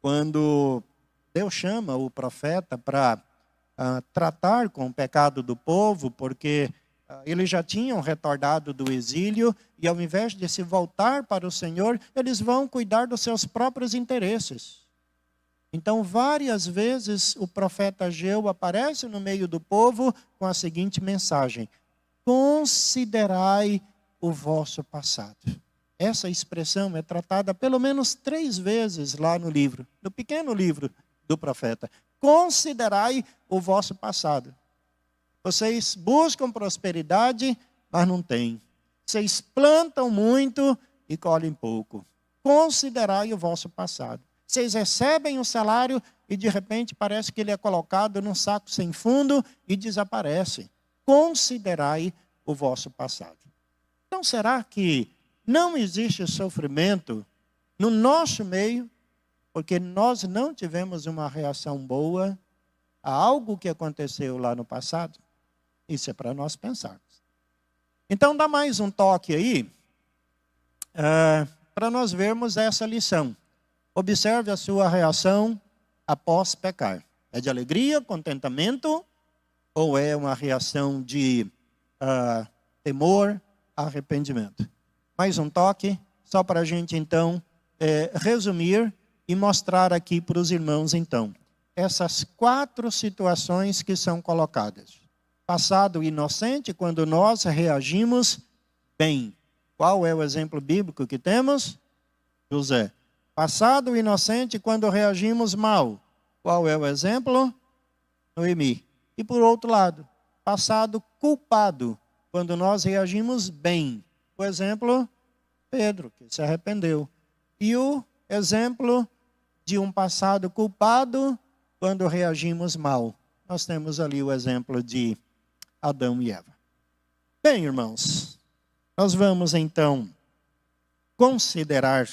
Speaker 1: quando Deus chama o profeta para tratar com o pecado do povo, porque eles já tinham retornado do exílio e ao invés de se voltar para o Senhor, eles vão cuidar dos seus próprios interesses. Então, várias vezes o profeta Ageu aparece no meio do povo com a seguinte mensagem: considerai o vosso passado. Essa expressão é tratada pelo menos 3 vezes lá no livro, no pequeno livro do profeta. Considerai o vosso passado. Vocês buscam prosperidade, mas não têm. Vocês plantam muito e colhem pouco. Considerai o vosso passado. Vocês recebem o salário e de repente parece que ele é colocado num saco sem fundo e desaparece. Considerai o vosso passado. Então será que não existe sofrimento no nosso meio porque nós não tivemos uma reação boa a algo que aconteceu lá no passado? Isso é para nós pensarmos. Então dá mais um toque aí para nós vermos essa lição. Observe a sua reação após pecar. É de alegria, contentamento, ou é uma reação de temor, arrependimento? Mais um toque, só para a gente então resumir e mostrar aqui para os irmãos então essas 4 situações que são colocadas. Passado inocente, quando nós reagimos bem. Qual é o exemplo bíblico que temos? José. Passado inocente, quando reagimos mal. Qual é o exemplo? Noemi. E por outro lado, passado culpado, quando nós reagimos bem. O exemplo, Pedro, que se arrependeu. E o exemplo de um passado culpado, quando reagimos mal. Nós temos ali o exemplo de Adão e Eva. Bem, irmãos, nós vamos então considerar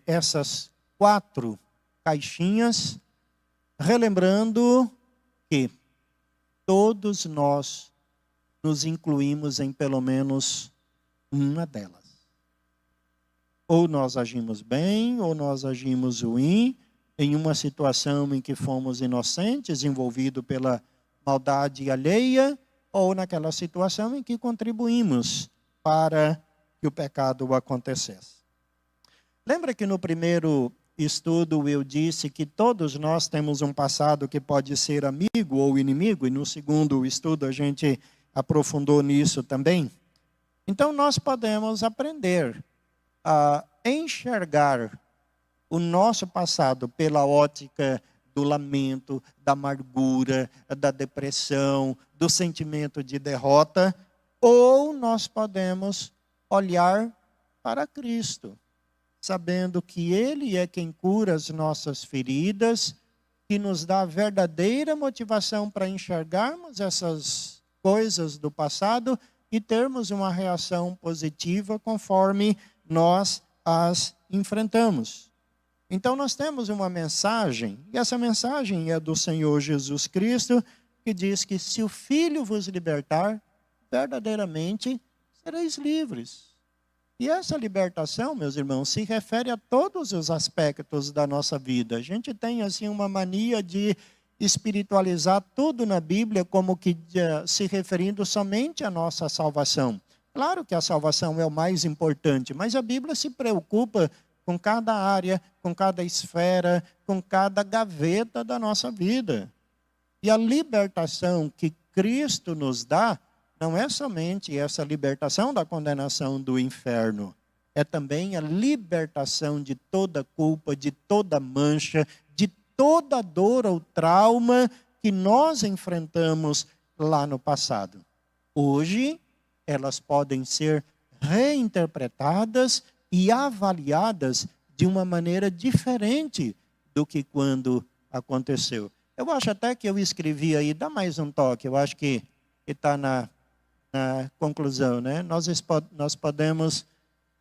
Speaker 1: essas 4 caixinhas, relembrando que todos nós nos incluímos em pelo menos uma delas. Ou nós agimos bem, ou nós agimos ruim, em uma situação em que fomos inocentes, envolvidos pela maldade alheia, ou naquela situação em que contribuímos para que o pecado acontecesse. Lembra que no primeiro estudo eu disse que todos nós temos um passado que pode ser amigo ou inimigo, e no segundo estudo a gente aprofundou nisso também? Então nós podemos aprender a enxergar o nosso passado pela ótica do lamento, da amargura, da depressão, do sentimento de derrota, ou nós podemos olhar para Cristo, sabendo que Ele é quem cura as nossas feridas, que nos dá a verdadeira motivação para enxergarmos essas coisas do passado e termos uma reação positiva conforme nós as enfrentamos. Então nós temos uma mensagem, e essa mensagem é do Senhor Jesus Cristo, que diz que se o Filho vos libertar, verdadeiramente sereis livres. E essa libertação, meus irmãos, se refere a todos os aspectos da nossa vida. A gente tem assim uma mania de espiritualizar tudo na Bíblia como que se referindo somente à nossa salvação. Claro que a salvação é o mais importante, mas a Bíblia se preocupa com cada área, com cada esfera, com cada gaveta da nossa vida. E a libertação que Cristo nos dá não é somente essa libertação da condenação do inferno, é também a libertação de toda culpa, de toda mancha, de toda dor ou trauma que nós enfrentamos lá no passado. Hoje, elas podem ser reinterpretadas e avaliadas de uma maneira diferente do que quando aconteceu. Eu acho até que eu escrevi aí, dá mais um toque, eu acho que está na conclusão, né? Nós podemos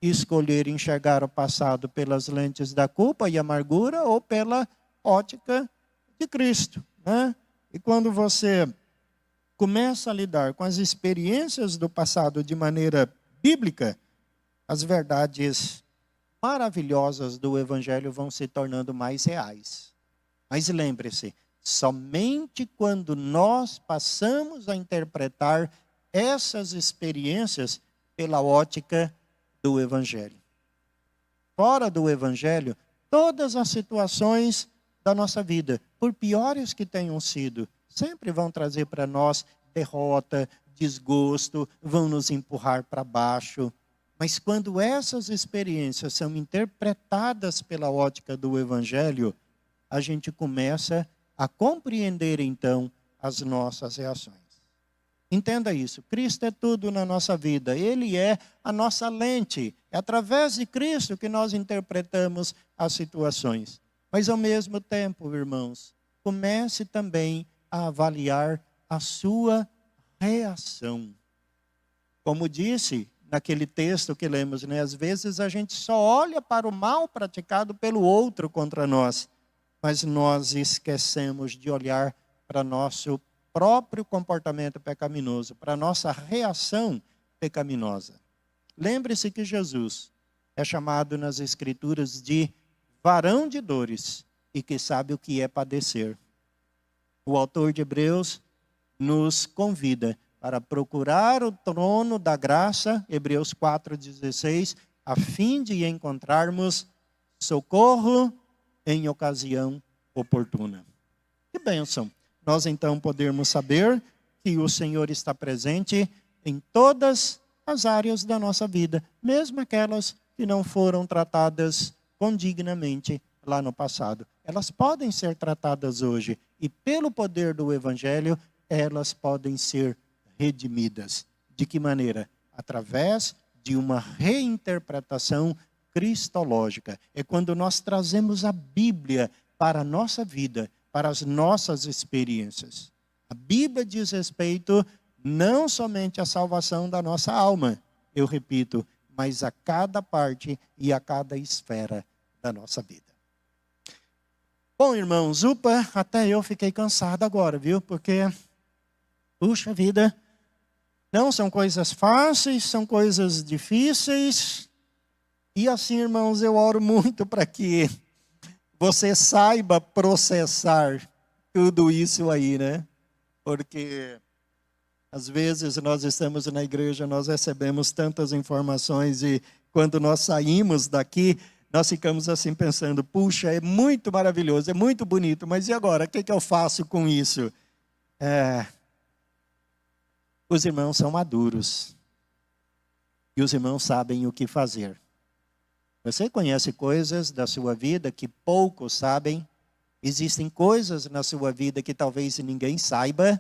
Speaker 1: escolher enxergar o passado pelas lentes da culpa e amargura ou pela ótica de Cristo, né? E quando você começa a lidar com as experiências do passado de maneira bíblica, as verdades maravilhosas do Evangelho vão se tornando mais reais. Mas lembre-se, somente quando nós passamos a interpretar essas experiências pela ótica do Evangelho. Fora do Evangelho, todas as situações da nossa vida, por piores que tenham sido, sempre vão trazer para nós derrota, desgosto, vão nos empurrar para baixo. Mas quando essas experiências são interpretadas pela ótica do Evangelho, a gente começa a compreender então as nossas reações. Entenda isso, Cristo é tudo na nossa vida, Ele é a nossa lente, é através de Cristo que nós interpretamos as situações. Mas ao mesmo tempo, irmãos, comece também a avaliar a sua reação. Como disse naquele texto que lemos, né? Às vezes a gente só olha para o mal praticado pelo outro contra nós, mas nós esquecemos de olhar para nosso próprio comportamento pecaminoso, para nossa reação pecaminosa. Lembre-se que Jesus é chamado nas Escrituras de varão de dores e que sabe o que é padecer. O autor de Hebreus nos convida para procurar o trono da graça, Hebreus 4,16, a fim de encontrarmos socorro em ocasião oportuna. Que bênção! Nós então podemos saber que o Senhor está presente em todas as áreas da nossa vida, mesmo aquelas que não foram tratadas condignamente lá no passado. Elas podem ser tratadas hoje e pelo poder do Evangelho, elas podem ser redimidas. De que maneira? Através de uma reinterpretação cristológica. É quando nós trazemos a Bíblia para a nossa vida, para as nossas experiências. A Bíblia diz respeito não somente à salvação da nossa alma, eu repito, mas a cada parte e a cada esfera da nossa vida. Bom, irmãos, até eu fiquei cansado agora, viu? Porque, puxa vida, não são coisas fáceis, são coisas difíceis. E assim, irmãos, eu oro muito para que você saiba processar tudo isso aí, né? Porque às vezes nós estamos na igreja, nós recebemos tantas informações e quando nós saímos daqui, nós ficamos assim pensando, puxa, é muito maravilhoso, é muito bonito, mas e agora? O que eu faço com isso? Os irmãos são maduros e os irmãos sabem o que fazer. Você conhece coisas da sua vida que poucos sabem? Existem coisas na sua vida que talvez ninguém saiba.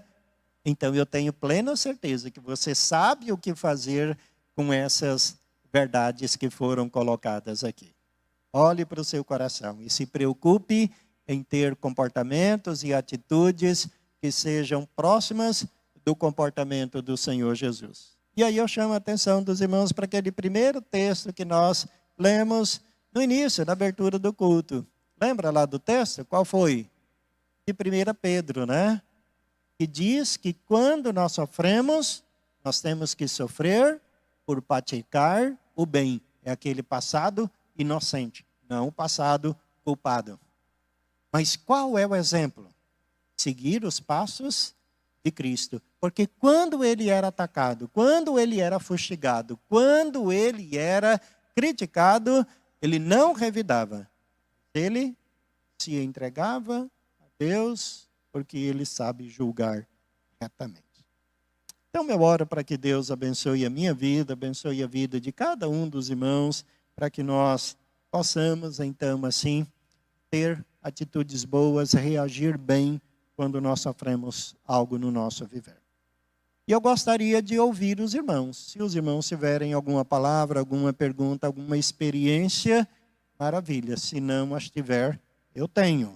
Speaker 1: Então eu tenho plena certeza que você sabe o que fazer com essas verdades que foram colocadas aqui. Olhe para o seu coração e se preocupe em ter comportamentos e atitudes que sejam próximas do comportamento do Senhor Jesus. E aí eu chamo a atenção dos irmãos para aquele primeiro texto que nós lemos no início, na abertura do culto. Lembra lá do texto? Qual foi? De 1 Pedro, né? Que diz que quando nós sofremos, nós temos que sofrer por praticar o bem. É aquele passado inocente, não o passado culpado. Mas qual é o exemplo? Seguir os passos de Cristo. Porque quando ele era atacado, quando ele era fustigado, quando ele era criticado, ele não revidava. Ele se entregava a Deus, porque ele sabe julgar retamente. Então eu oro para que Deus abençoe a minha vida, abençoe a vida de cada um dos irmãos, para que nós possamos, então, assim, ter atitudes boas, reagir bem quando nós sofremos algo no nosso viver. E eu gostaria de ouvir os irmãos. Se os irmãos tiverem alguma palavra, alguma pergunta, alguma experiência, maravilha. Se não as tiver, eu tenho.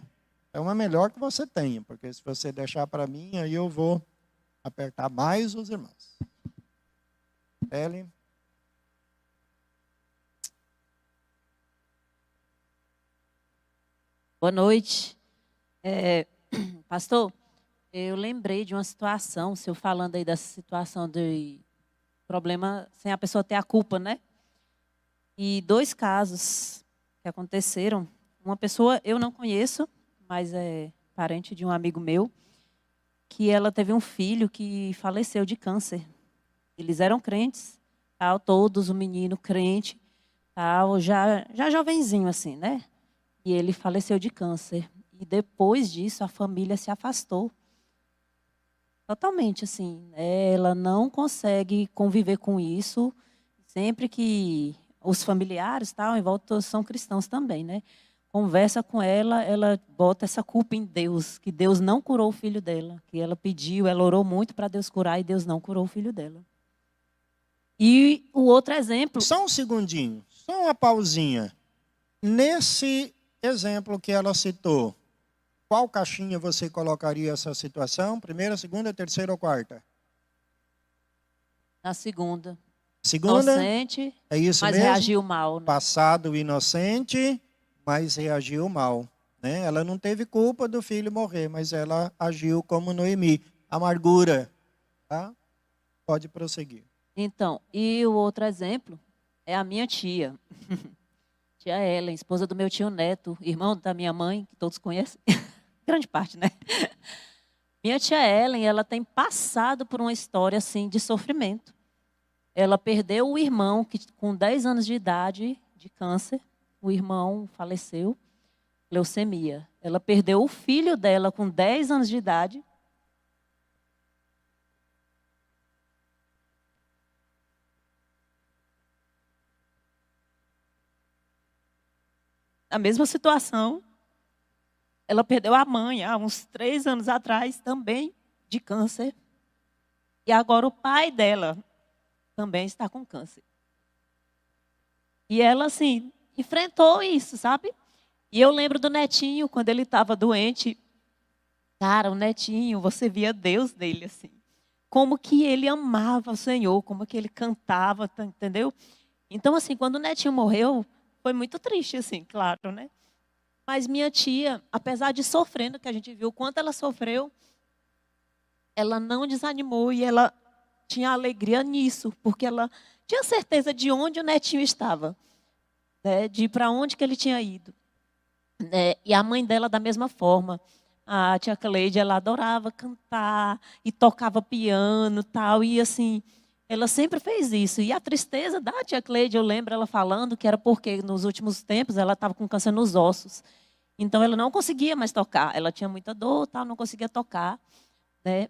Speaker 1: Então é melhor que você tenha, porque se você deixar para mim, aí eu vou apertar mais os irmãos. Ele.
Speaker 3: Boa noite. Pastor, eu lembrei de uma situação, o senhor falando aí dessa situação de problema sem a pessoa ter a culpa, né? E 2 casos que aconteceram. Uma pessoa eu não conheço, mas é parente de um amigo meu, que ela teve um filho que faleceu de câncer. Eles eram crentes, tal, todos, o menino crente, tal, já jovenzinho assim, né? E ele faleceu de câncer. E depois disso, a família se afastou. Totalmente, assim. Ela não consegue conviver com isso. Sempre que os familiares, tal, em volta são cristãos também, né? Conversa com ela, ela bota essa culpa em Deus, que Deus não curou o filho dela. Que ela pediu, ela orou muito para Deus curar e Deus não curou o filho dela. E o outro exemplo...
Speaker 1: Só um segundinho, só uma pausinha. Nesse exemplo que ela citou, qual caixinha você colocaria essa situação? Primeira, segunda, terceira ou quarta?
Speaker 3: Na segunda.
Speaker 1: Segunda?
Speaker 3: Inocente,
Speaker 1: É isso
Speaker 3: mas
Speaker 1: mesmo?
Speaker 3: reagiu mal. Né?
Speaker 1: Passado inocente, mas reagiu mal. Né? Ela não teve culpa do filho morrer, mas ela agiu como Noemi. Amargura. Tá? Pode prosseguir.
Speaker 3: Então, e o outro exemplo é a minha tia. Tia Ellen, esposa do meu tio Neto, irmão da minha mãe, que todos conhecem. Grande parte, né? Minha tia Ellen, ela tem passado por uma história assim de sofrimento. Ela perdeu o irmão que com 10 anos de idade de câncer. O irmão faleceu, leucemia. Ela perdeu o filho dela com 10 anos de idade. A mesma situação. Ela perdeu a mãe há uns 3 anos atrás, também de câncer. E agora o pai dela também está com câncer. E ela, assim, enfrentou isso, sabe? E eu lembro do netinho, quando ele estava doente. Cara, o netinho, você via Deus nele, assim. Como que ele amava o Senhor, como que ele cantava, entendeu? Então, assim, quando o netinho morreu, foi muito triste, assim, claro, né? Mas minha tia, apesar de sofrendo, que a gente viu o quanto ela sofreu, ela não desanimou e ela tinha alegria nisso, porque ela tinha certeza de onde o netinho estava, né, de para onde que ele tinha ido. Né, e a mãe dela da mesma forma. A tia Cleide, ela adorava cantar e tocava piano tal, e assim, ela sempre fez isso. E a tristeza da tia Cleide, eu lembro ela falando que era porque nos últimos tempos ela estava com câncer nos ossos. Então ela não conseguia mais tocar. Ela tinha muita dor, tal, não conseguia tocar, né?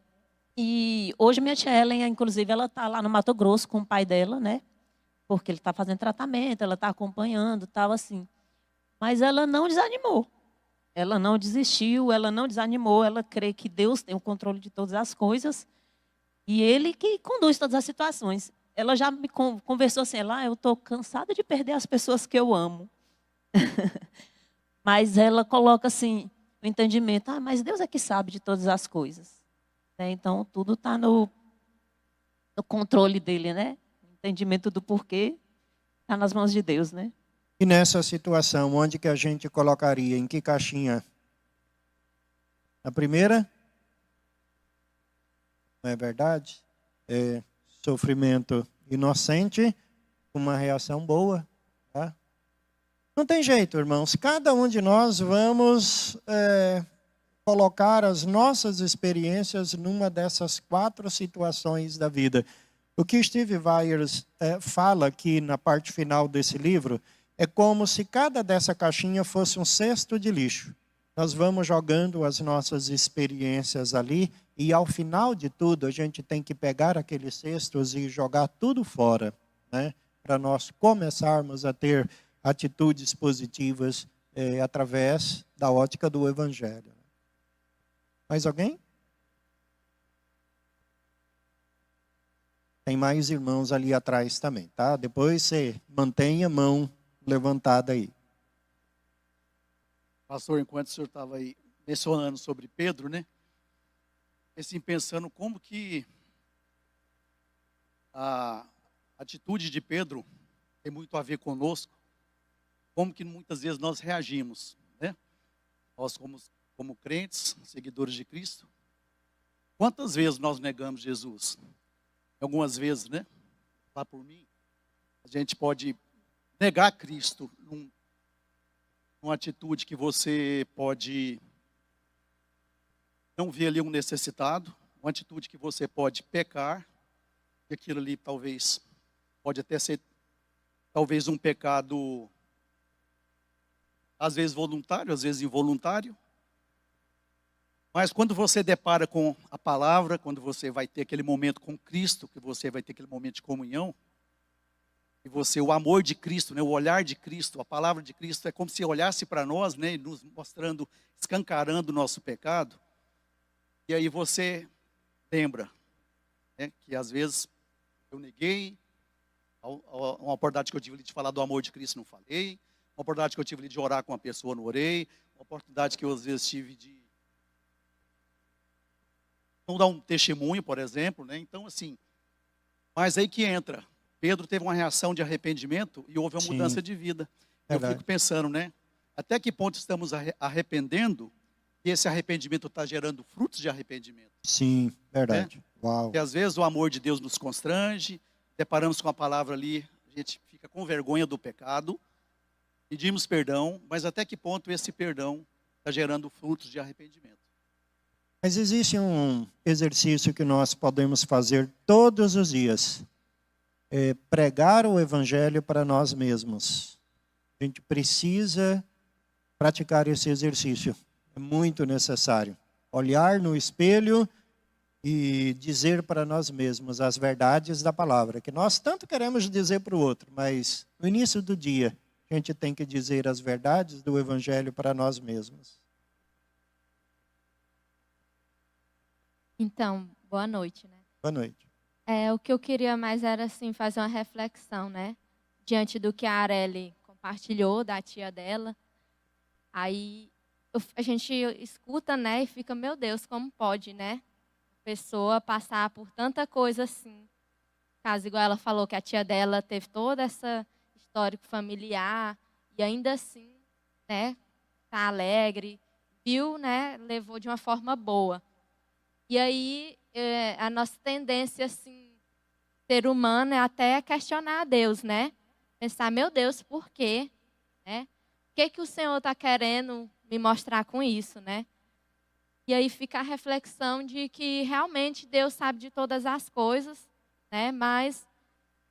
Speaker 3: E hoje minha tia Ellen, inclusive, ela está lá no Mato Grosso com o pai dela, né? Porque ele está fazendo tratamento, ela está acompanhando, tal assim. Mas ela não desanimou. Ela não desistiu, ela não desanimou. Ela crê que Deus tem o controle de todas as coisas e Ele que conduz todas as situações. Ela já me conversou assim, eu estou cansada de perder as pessoas que eu amo. Mas ela coloca assim, o entendimento, mas Deus é que sabe de todas as coisas. Então, tudo está no controle dele, né? O entendimento do porquê está nas mãos de Deus, né?
Speaker 1: E nessa situação, onde que a gente colocaria? Em que caixinha? Na primeira? Não é verdade? É sofrimento inocente, uma reação boa. Tá? Não tem jeito, irmãos. Cada um de nós vamos colocar as nossas experiências numa dessas 4 situações da vida. O que Steve Byers fala aqui na parte final desse livro é como se cada dessa caixinha fosse um cesto de lixo. Nós vamos jogando as nossas experiências ali e ao final de tudo a gente tem que pegar aqueles cestos e jogar tudo fora, né? Para nós começarmos a ter atitudes positivas através da ótica do Evangelho. Mais alguém? Tem mais irmãos ali atrás também, tá? Depois você mantenha a mão levantada aí.
Speaker 4: Pastor, enquanto o senhor estava aí mencionando sobre Pedro, né? Assim, pensando como que a atitude de Pedro tem muito a ver conosco, como que muitas vezes nós reagimos, né? Nós como crentes, seguidores de Cristo, quantas vezes nós negamos Jesus? Algumas vezes, né? Lá por mim, a gente pode negar Cristo numa atitude que você pode não ver ali um necessitado, uma atitude que você pode pecar, e aquilo ali talvez pode até ser talvez um pecado às vezes voluntário, às vezes involuntário. Mas quando você depara com a palavra, quando você vai ter aquele momento com Cristo, que você vai ter aquele momento de comunhão, e você, o amor de Cristo, né, o olhar de Cristo, a palavra de Cristo é como se olhasse para nós, né, nos mostrando, escancarando o nosso pecado. E aí você lembra, né, que às vezes eu neguei, uma oportunidade que eu tive de falar do amor de Cristo, não falei, uma oportunidade que eu tive de orar com a pessoa, não orei, uma oportunidade que eu às vezes tive de não dar um testemunho, por exemplo, né? Então, assim, mas aí que entra. Pedro teve uma reação de arrependimento e houve uma mudança de vida.
Speaker 1: Verdade.
Speaker 4: Eu fico pensando, né? Até que ponto estamos arrependendo e esse arrependimento está gerando frutos de arrependimento?
Speaker 1: Sim, verdade. Uau.
Speaker 4: Porque às vezes o amor de Deus nos constrange, deparamos com a palavra ali, a gente fica com vergonha do pecado, pedimos perdão, mas até que ponto esse perdão está gerando frutos de arrependimento?
Speaker 1: Mas existe um exercício que nós podemos fazer todos os dias. Pregar o Evangelho para nós mesmos. A gente precisa praticar esse exercício. É muito necessário. Olhar no espelho e dizer para nós mesmos as verdades da palavra, que nós tanto queremos dizer para o outro, mas no início do dia, a gente tem que dizer as verdades do Evangelho para nós mesmos.
Speaker 5: Então, boa noite, né?
Speaker 1: Boa noite.
Speaker 5: O que eu queria mais era assim fazer uma reflexão, né? Diante do que a Arely compartilhou da tia dela. Aí a gente escuta, né? E fica, meu Deus, como pode, né? A pessoa passar por tanta coisa assim. Caso igual ela falou que a tia dela teve toda essa histórico familiar e ainda assim, né? Tá alegre, viu, né? Levou de uma forma boa. E aí, a nossa tendência, assim, ser humano, é até questionar a Deus, né? Pensar, meu Deus, por quê? Né? O que o Senhor está querendo me mostrar com isso, né? E aí fica a reflexão de que realmente Deus sabe de todas as coisas, né? Mas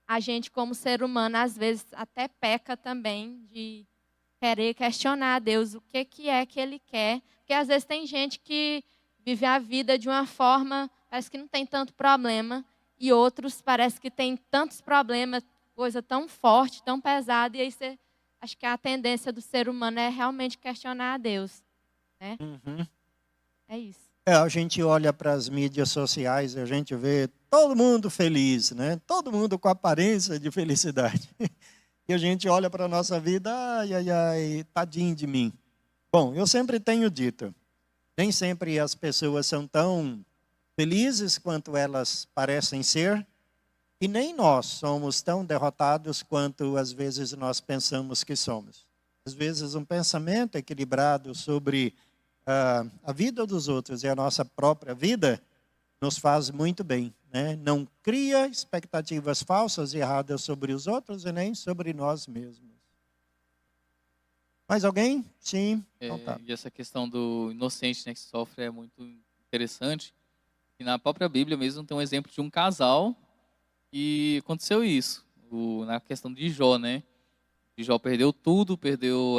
Speaker 5: a gente, como ser humano, às vezes até peca também de querer questionar a Deus o que é que Ele quer. Porque às vezes tem gente que vive a vida de uma forma, parece que não tem tanto problema, e outros parece que tem tantos problemas, coisa tão forte, tão pesada, e aí acho que a tendência do ser humano é realmente questionar a Deus, né?
Speaker 1: Uhum.
Speaker 5: É isso.
Speaker 1: A gente olha para as mídias sociais e a gente vê todo mundo feliz, né? Todo mundo com aparência de felicidade. E a gente olha para a nossa vida, ai, ai, ai, tadinho de mim. Bom, eu sempre tenho dito, nem sempre as pessoas são tão felizes quanto elas parecem ser, e nem nós somos tão derrotados quanto às vezes nós pensamos que somos. Às vezes um pensamento equilibrado sobre a vida dos outros e a nossa própria vida nos faz muito bem, né? Não cria expectativas falsas e erradas sobre os outros e nem sobre nós mesmos. Mais alguém? Sim. Então tá.
Speaker 6: E essa questão do inocente, né, que sofre é muito interessante. E na própria Bíblia mesmo tem um exemplo de um casal e aconteceu isso. Na questão de Jó, né? Jó perdeu tudo, perdeu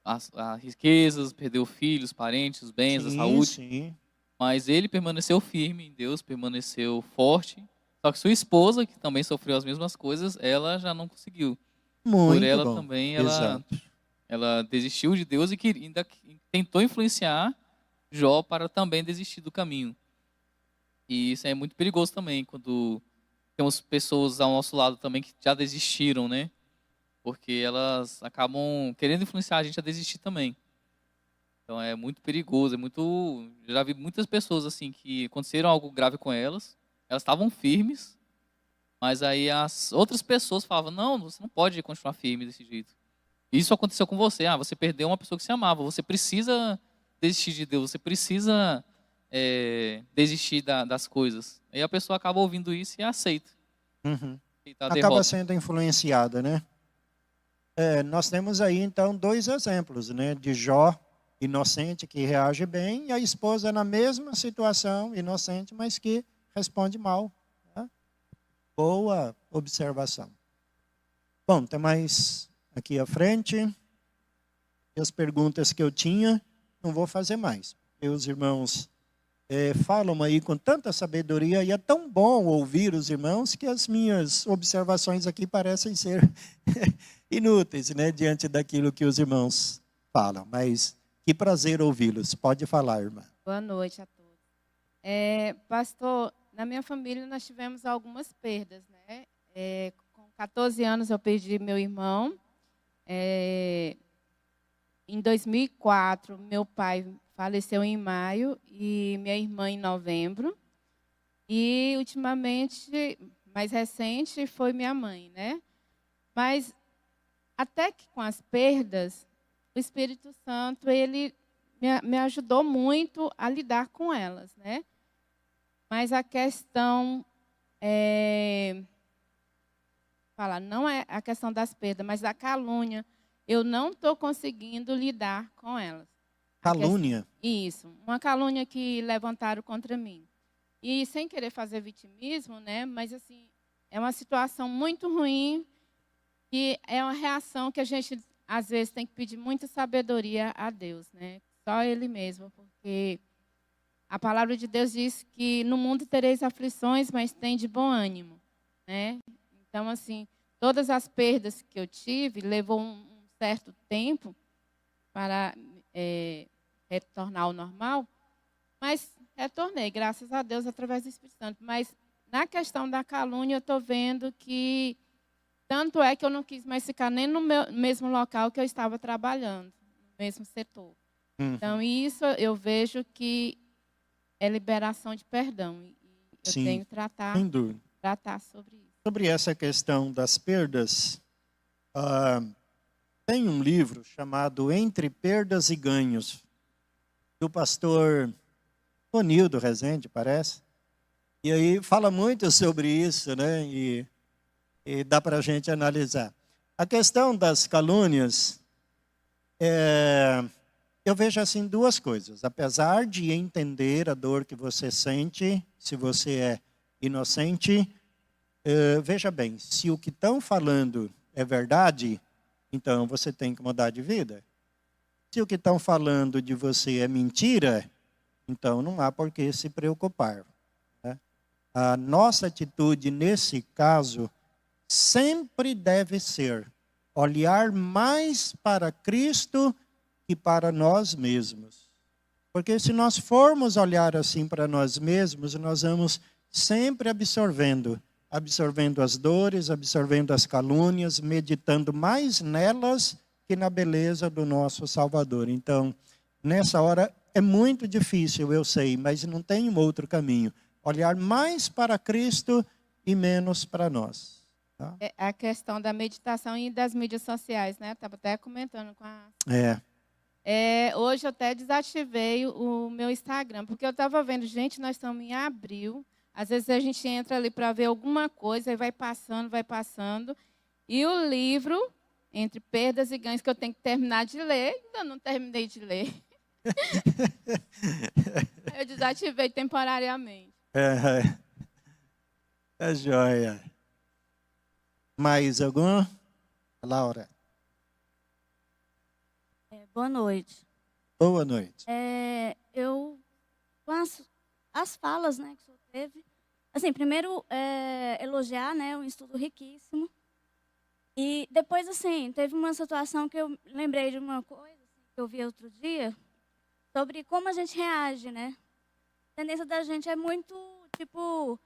Speaker 6: a as riquezas, perdeu filhos, parentes, os bens, a
Speaker 1: Sim,
Speaker 6: saúde.
Speaker 1: sim.
Speaker 6: Mas ele permaneceu firme em Deus, permaneceu forte. Só que sua esposa, que também sofreu as mesmas coisas, ela já não conseguiu. Por
Speaker 1: Muito
Speaker 6: ela
Speaker 1: bom.
Speaker 6: também,
Speaker 1: Exato.
Speaker 6: ela desistiu de Deus e ainda tentou influenciar Jó para também desistir do caminho. E isso é muito perigoso também, quando temos pessoas ao nosso lado também que já desistiram, né? Porque elas acabam querendo influenciar a gente a desistir também. Então é muito perigoso, eu já vi muitas pessoas assim que aconteceram algo grave com elas, elas estavam firmes, mas aí as outras pessoas falavam: "Não, você não pode continuar firme desse jeito". Isso aconteceu com você, você perdeu uma pessoa que você amava, você precisa desistir de Deus, você precisa desistir das coisas. Aí a pessoa acaba ouvindo isso e aceita,
Speaker 1: Uhum.
Speaker 6: aceita a
Speaker 1: Acaba
Speaker 6: derrota.
Speaker 1: sendo influenciada, né? Nós temos aí, então, dois exemplos, né? De Jó, inocente, que reage bem, e a esposa na mesma situação, inocente, mas que responde mal. Tá? Boa observação. Bom, tem mais aqui à frente. E as perguntas que eu tinha, não vou fazer mais. E os irmãos falam aí com tanta sabedoria, e é tão bom ouvir os irmãos que as minhas observações aqui parecem ser inúteis, né, diante daquilo que os irmãos falam. Mas que prazer ouvi-los. Pode falar, irmã.
Speaker 7: Boa noite a todos. Pastor, na minha família nós tivemos algumas perdas, né? Com 14 anos eu perdi meu irmão. Em 2004, meu pai faleceu em maio e minha irmã em novembro. E, ultimamente, mais recente, foi minha mãe, né? Mas, até que com as perdas, o Espírito Santo, ele me ajudou muito a lidar com elas, né? Mas a questão não é a questão das perdas, mas da calúnia. Eu não estou conseguindo lidar com elas.
Speaker 1: Calúnia?
Speaker 7: Isso, uma calúnia que levantaram contra mim. E sem querer fazer vitimismo, né? Mas assim, é uma situação muito ruim e é uma reação que a gente às vezes tem que pedir muita sabedoria a Deus, né? Só Ele mesmo, porque a palavra de Deus diz que no mundo tereis aflições, mas tem de bom ânimo, né? Então assim, todas as perdas que eu tive levou um certo tempo para retornar ao normal, mas retornei, graças a Deus, através do Espírito Santo. Mas na questão da calúnia, eu estou vendo que tanto é que eu não quis mais ficar nem no mesmo local que eu estava trabalhando, no mesmo setor.
Speaker 1: Uhum.
Speaker 7: Então, isso eu vejo que é liberação de perdão. E eu
Speaker 1: Sim,
Speaker 7: tenho que tratar sobre isso.
Speaker 1: Sobre essa questão das perdas, tem um livro chamado Entre Perdas e Ganhos, do pastor Tonildo Rezende, parece. E aí fala muito sobre isso, né? E dá para a gente analisar. A questão das calúnias, eu vejo assim duas coisas. Apesar de entender a dor que você sente, se você é inocente, veja bem, se o que estão falando é verdade, então você tem que mudar de vida. Se o que estão falando de você é mentira, então não há por que se preocupar. Né? A nossa atitude nesse caso sempre deve ser olhar mais para Cristo que para nós mesmos. Porque se nós formos olhar assim para nós mesmos, nós vamos sempre absorvendo as dores, absorvendo as calúnias, meditando mais nelas que na beleza do nosso Salvador. Então, nessa hora é muito difícil, eu sei, mas não tem um outro caminho. Olhar mais para Cristo e menos para nós. Tá?
Speaker 7: A questão da meditação e das mídias sociais, né? Estava até comentando com a... hoje eu até desativei o meu Instagram, porque eu estava vendo, gente, nós estamos em abril, às vezes a gente entra ali para ver alguma coisa e vai passando, e o livro, Entre Perdas e Ganhos, que eu tenho que terminar de ler, ainda não terminei de ler. Eu desativei temporariamente.
Speaker 1: É joia. Mais algum? Laura.
Speaker 8: Boa noite.
Speaker 1: Boa noite.
Speaker 8: Com as falas, né, que o senhor teve, assim, primeiro elogiar, né, um estudo riquíssimo. E depois, assim, teve uma situação que eu lembrei de uma coisa assim, que eu vi outro dia, sobre como a gente reage, né? A tendência da gente é muito, tipo,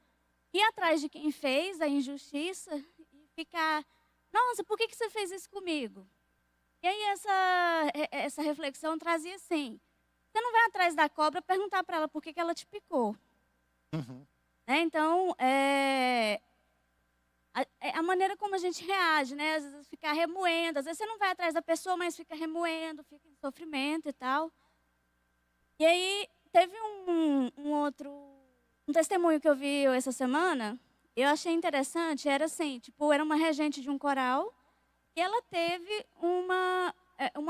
Speaker 8: ir atrás de quem fez a injustiça e ficar, nossa, por que você fez isso comigo? E aí essa reflexão trazia assim, você não vai atrás da cobra perguntar para ela por que ela te picou.
Speaker 1: Uhum.
Speaker 8: Né? Então, a maneira como a gente reage, né? Às vezes ficar remoendo, às vezes você não vai atrás da pessoa, mas fica remoendo, fica em sofrimento e tal. E aí, teve um testemunho que eu vi essa semana, eu achei interessante, era assim, tipo, era uma regente de um coral, e ela teve uma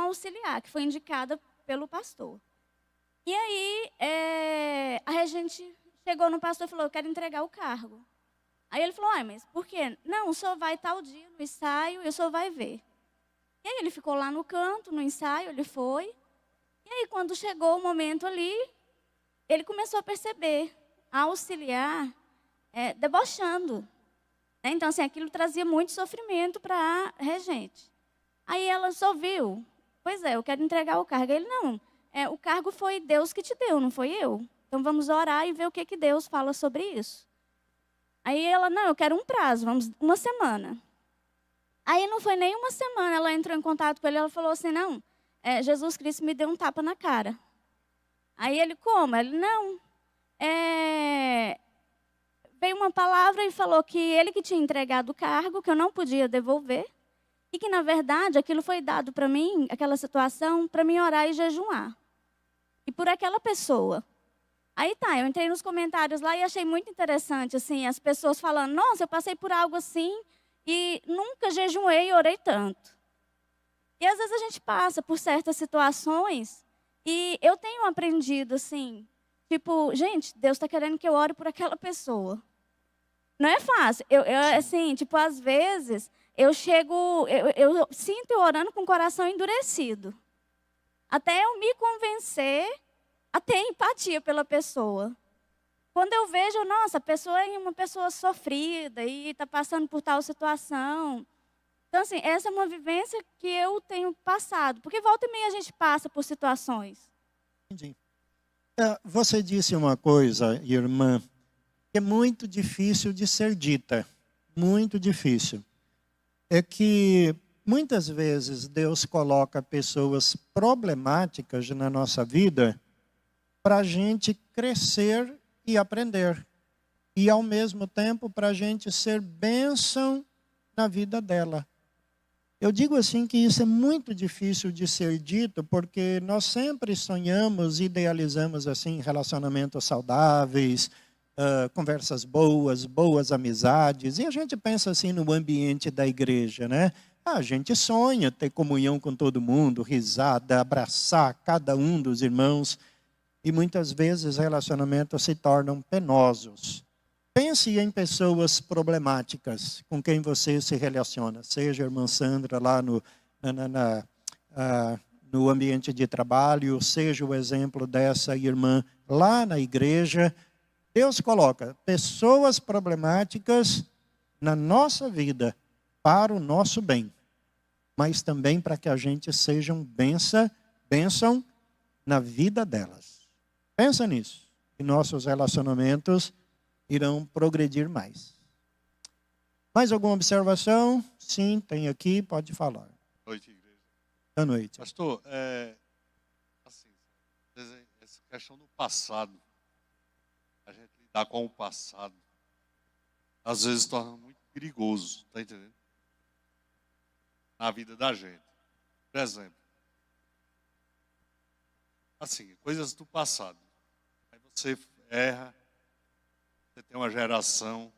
Speaker 8: auxiliar, que foi indicada pelo pastor. E aí, a regente chegou no pastor e falou, eu quero entregar o cargo. Aí ele falou, mas por quê? Não, o senhor vai tal dia no ensaio e o senhor vai ver. E aí ele ficou lá no canto, no ensaio, ele foi. E aí, quando chegou o momento ali, ele começou a perceber a auxiliar debochando. Né? Então, assim, aquilo trazia muito sofrimento para a regente. Aí ela só viu, pois eu quero entregar o cargo. Ele, não, o cargo foi Deus que te deu, não foi eu. Então, vamos orar e ver o que Deus fala sobre isso. Aí ela, não, eu quero um prazo, vamos, uma semana. Aí não foi nem uma semana, ela entrou em contato com ele, ela falou assim, não, Jesus Cristo me deu um tapa na cara. Aí ele, como? Ele, não, veio uma palavra e falou que ele que tinha entregado o cargo, que eu não podia devolver, e que, na verdade, aquilo foi dado para mim, aquela situação, para mim orar e jejuar. E por aquela pessoa. Aí tá, eu entrei nos comentários lá e achei muito interessante, assim, as pessoas falando, nossa, eu passei por algo assim e nunca jejuei e orei tanto. E às vezes a gente passa por certas situações e eu tenho aprendido, assim, tipo, gente, Deus está querendo que eu ore por aquela pessoa. Não é fácil. Assim, tipo, às vezes eu sinto eu orando com o coração endurecido. Até eu me convencer a ter empatia pela pessoa. Quando eu vejo, nossa, a pessoa é uma pessoa sofrida e está passando por tal situação. Então, assim, essa é uma vivência que eu tenho passado. Porque volta e meia a gente passa por situações.
Speaker 1: Entendi. Você disse uma coisa, irmã, que é muito difícil de ser dita. Muito difícil. É que muitas vezes Deus coloca pessoas problemáticas na nossa vida para a gente crescer e aprender. E, ao mesmo tempo, para a gente ser bênção na vida dela. Eu digo assim que isso é muito difícil de ser dito, porque nós sempre sonhamos, idealizamos assim relacionamentos saudáveis, conversas boas amizades, e a gente pensa assim no ambiente da igreja, né? A gente sonha ter comunhão com todo mundo, risada, abraçar cada um dos irmãos, e muitas vezes relacionamentos se tornam penosos. Pense em pessoas problemáticas com quem você se relaciona, seja a irmã Sandra lá no ambiente de trabalho, seja o exemplo dessa irmã lá na igreja. Deus coloca pessoas problemáticas na nossa vida para o nosso bem, mas também para que a gente seja bênção na vida delas. Pensa nisso, e nossos relacionamentos irão progredir mais. Mais alguma observação? Sim, tem aqui, pode falar.
Speaker 9: Boa noite, igreja.
Speaker 1: Boa noite.
Speaker 9: Pastor, assim, essa questão do passado, a gente lidar com o passado, às vezes torna muito perigoso, tá entendendo? Na vida da gente. Por exemplo, assim, coisas do passado. Aí você erra, você tem uma geração,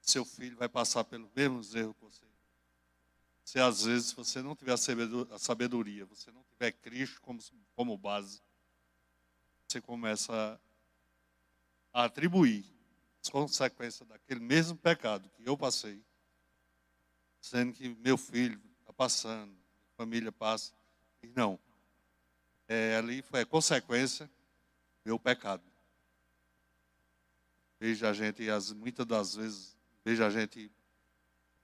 Speaker 9: seu filho vai passar pelos mesmos erros que você. Se às vezes, se você não tiver a sabedoria, você não tiver Cristo como base, você começa a atribuir as consequências daquele mesmo pecado que eu passei, sendo que meu filho está passando, a família passa. E não, ali foi a consequência do meu pecado. Veja a gente, muitas das vezes, veja a gente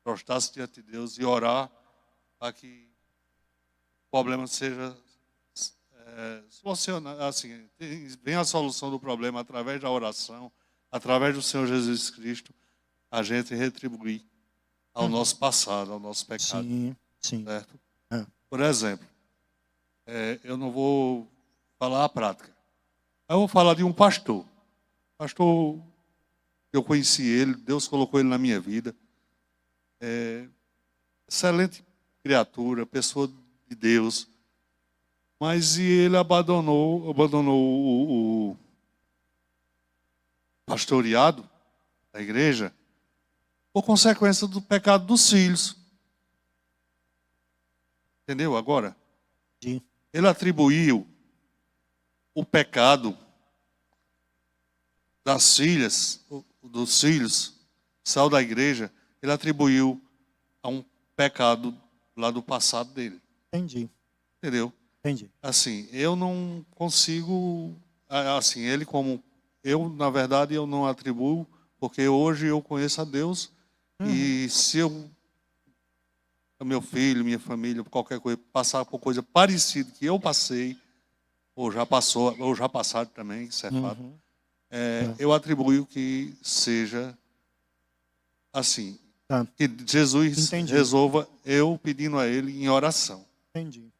Speaker 9: prostrar-se diante de Deus e orar para que o problema seja solucionado, assim, vem a solução do problema através da oração, através do Senhor Jesus Cristo, a gente retribuir ao nosso passado, ao nosso pecado.
Speaker 1: Sim, sim.
Speaker 9: Certo?
Speaker 1: É.
Speaker 9: Por exemplo, eu não vou falar a prática. Eu vou falar de um pastor. Pastor, eu conheci ele, Deus colocou ele na minha vida. Excelente criatura, pessoa de Deus. Mas ele abandonou o pastoreado da igreja por consequência do pecado dos filhos. Entendeu agora?
Speaker 1: Sim.
Speaker 9: Ele atribuiu o pecado das filhas, dos filhos, saiu da igreja, ele atribuiu a um pecado lá do passado dele.
Speaker 1: Entendi.
Speaker 9: Entendeu?
Speaker 1: Entendi.
Speaker 9: Assim, eu não consigo, assim, ele como, eu, na verdade, eu não atribuo, porque hoje eu conheço a Deus, e se meu filho, minha família, qualquer coisa, passar por coisa parecida que eu passei, ou já passou, ou já passaram também, isso é fato, eu atribuo que seja assim,
Speaker 1: Tá.
Speaker 9: que Jesus
Speaker 1: Entendi.
Speaker 9: resolva eu pedindo a Ele em oração.
Speaker 1: Entendi.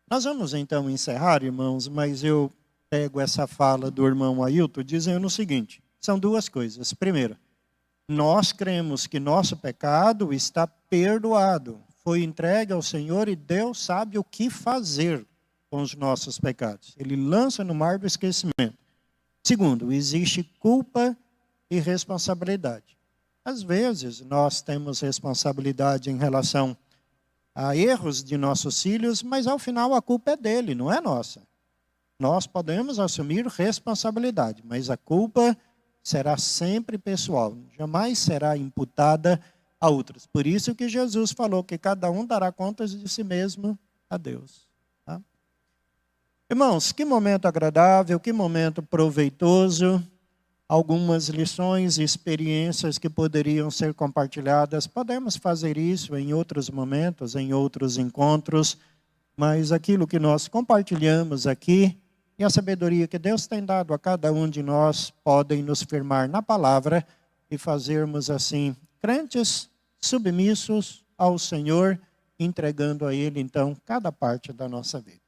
Speaker 1: Nós vamos então encerrar, irmãos, mas eu pego essa fala do irmão Ailton dizendo o seguinte, são duas coisas. Primeiro, nós cremos que nosso pecado está perdoado, foi entregue ao Senhor e Deus sabe o que fazer com os nossos pecados. Ele lança no mar do esquecimento. Segundo, existe culpa e responsabilidade. Às vezes, nós temos responsabilidade em relação a erros de nossos filhos, mas ao final a culpa é dele, não é nossa. Nós podemos assumir responsabilidade, mas a culpa será sempre pessoal, jamais será imputada a outros. Por isso que Jesus falou que cada um dará contas de si mesmo a Deus. Tá? Irmãos, que momento agradável, que momento proveitoso. Algumas lições e experiências que poderiam ser compartilhadas. Podemos fazer isso em outros momentos, em outros encontros, mas aquilo que nós compartilhamos aqui e a sabedoria que Deus tem dado a cada um de nós podem nos firmar na palavra e fazermos assim, crentes submissos ao Senhor, entregando a Ele, então, cada parte da nossa vida.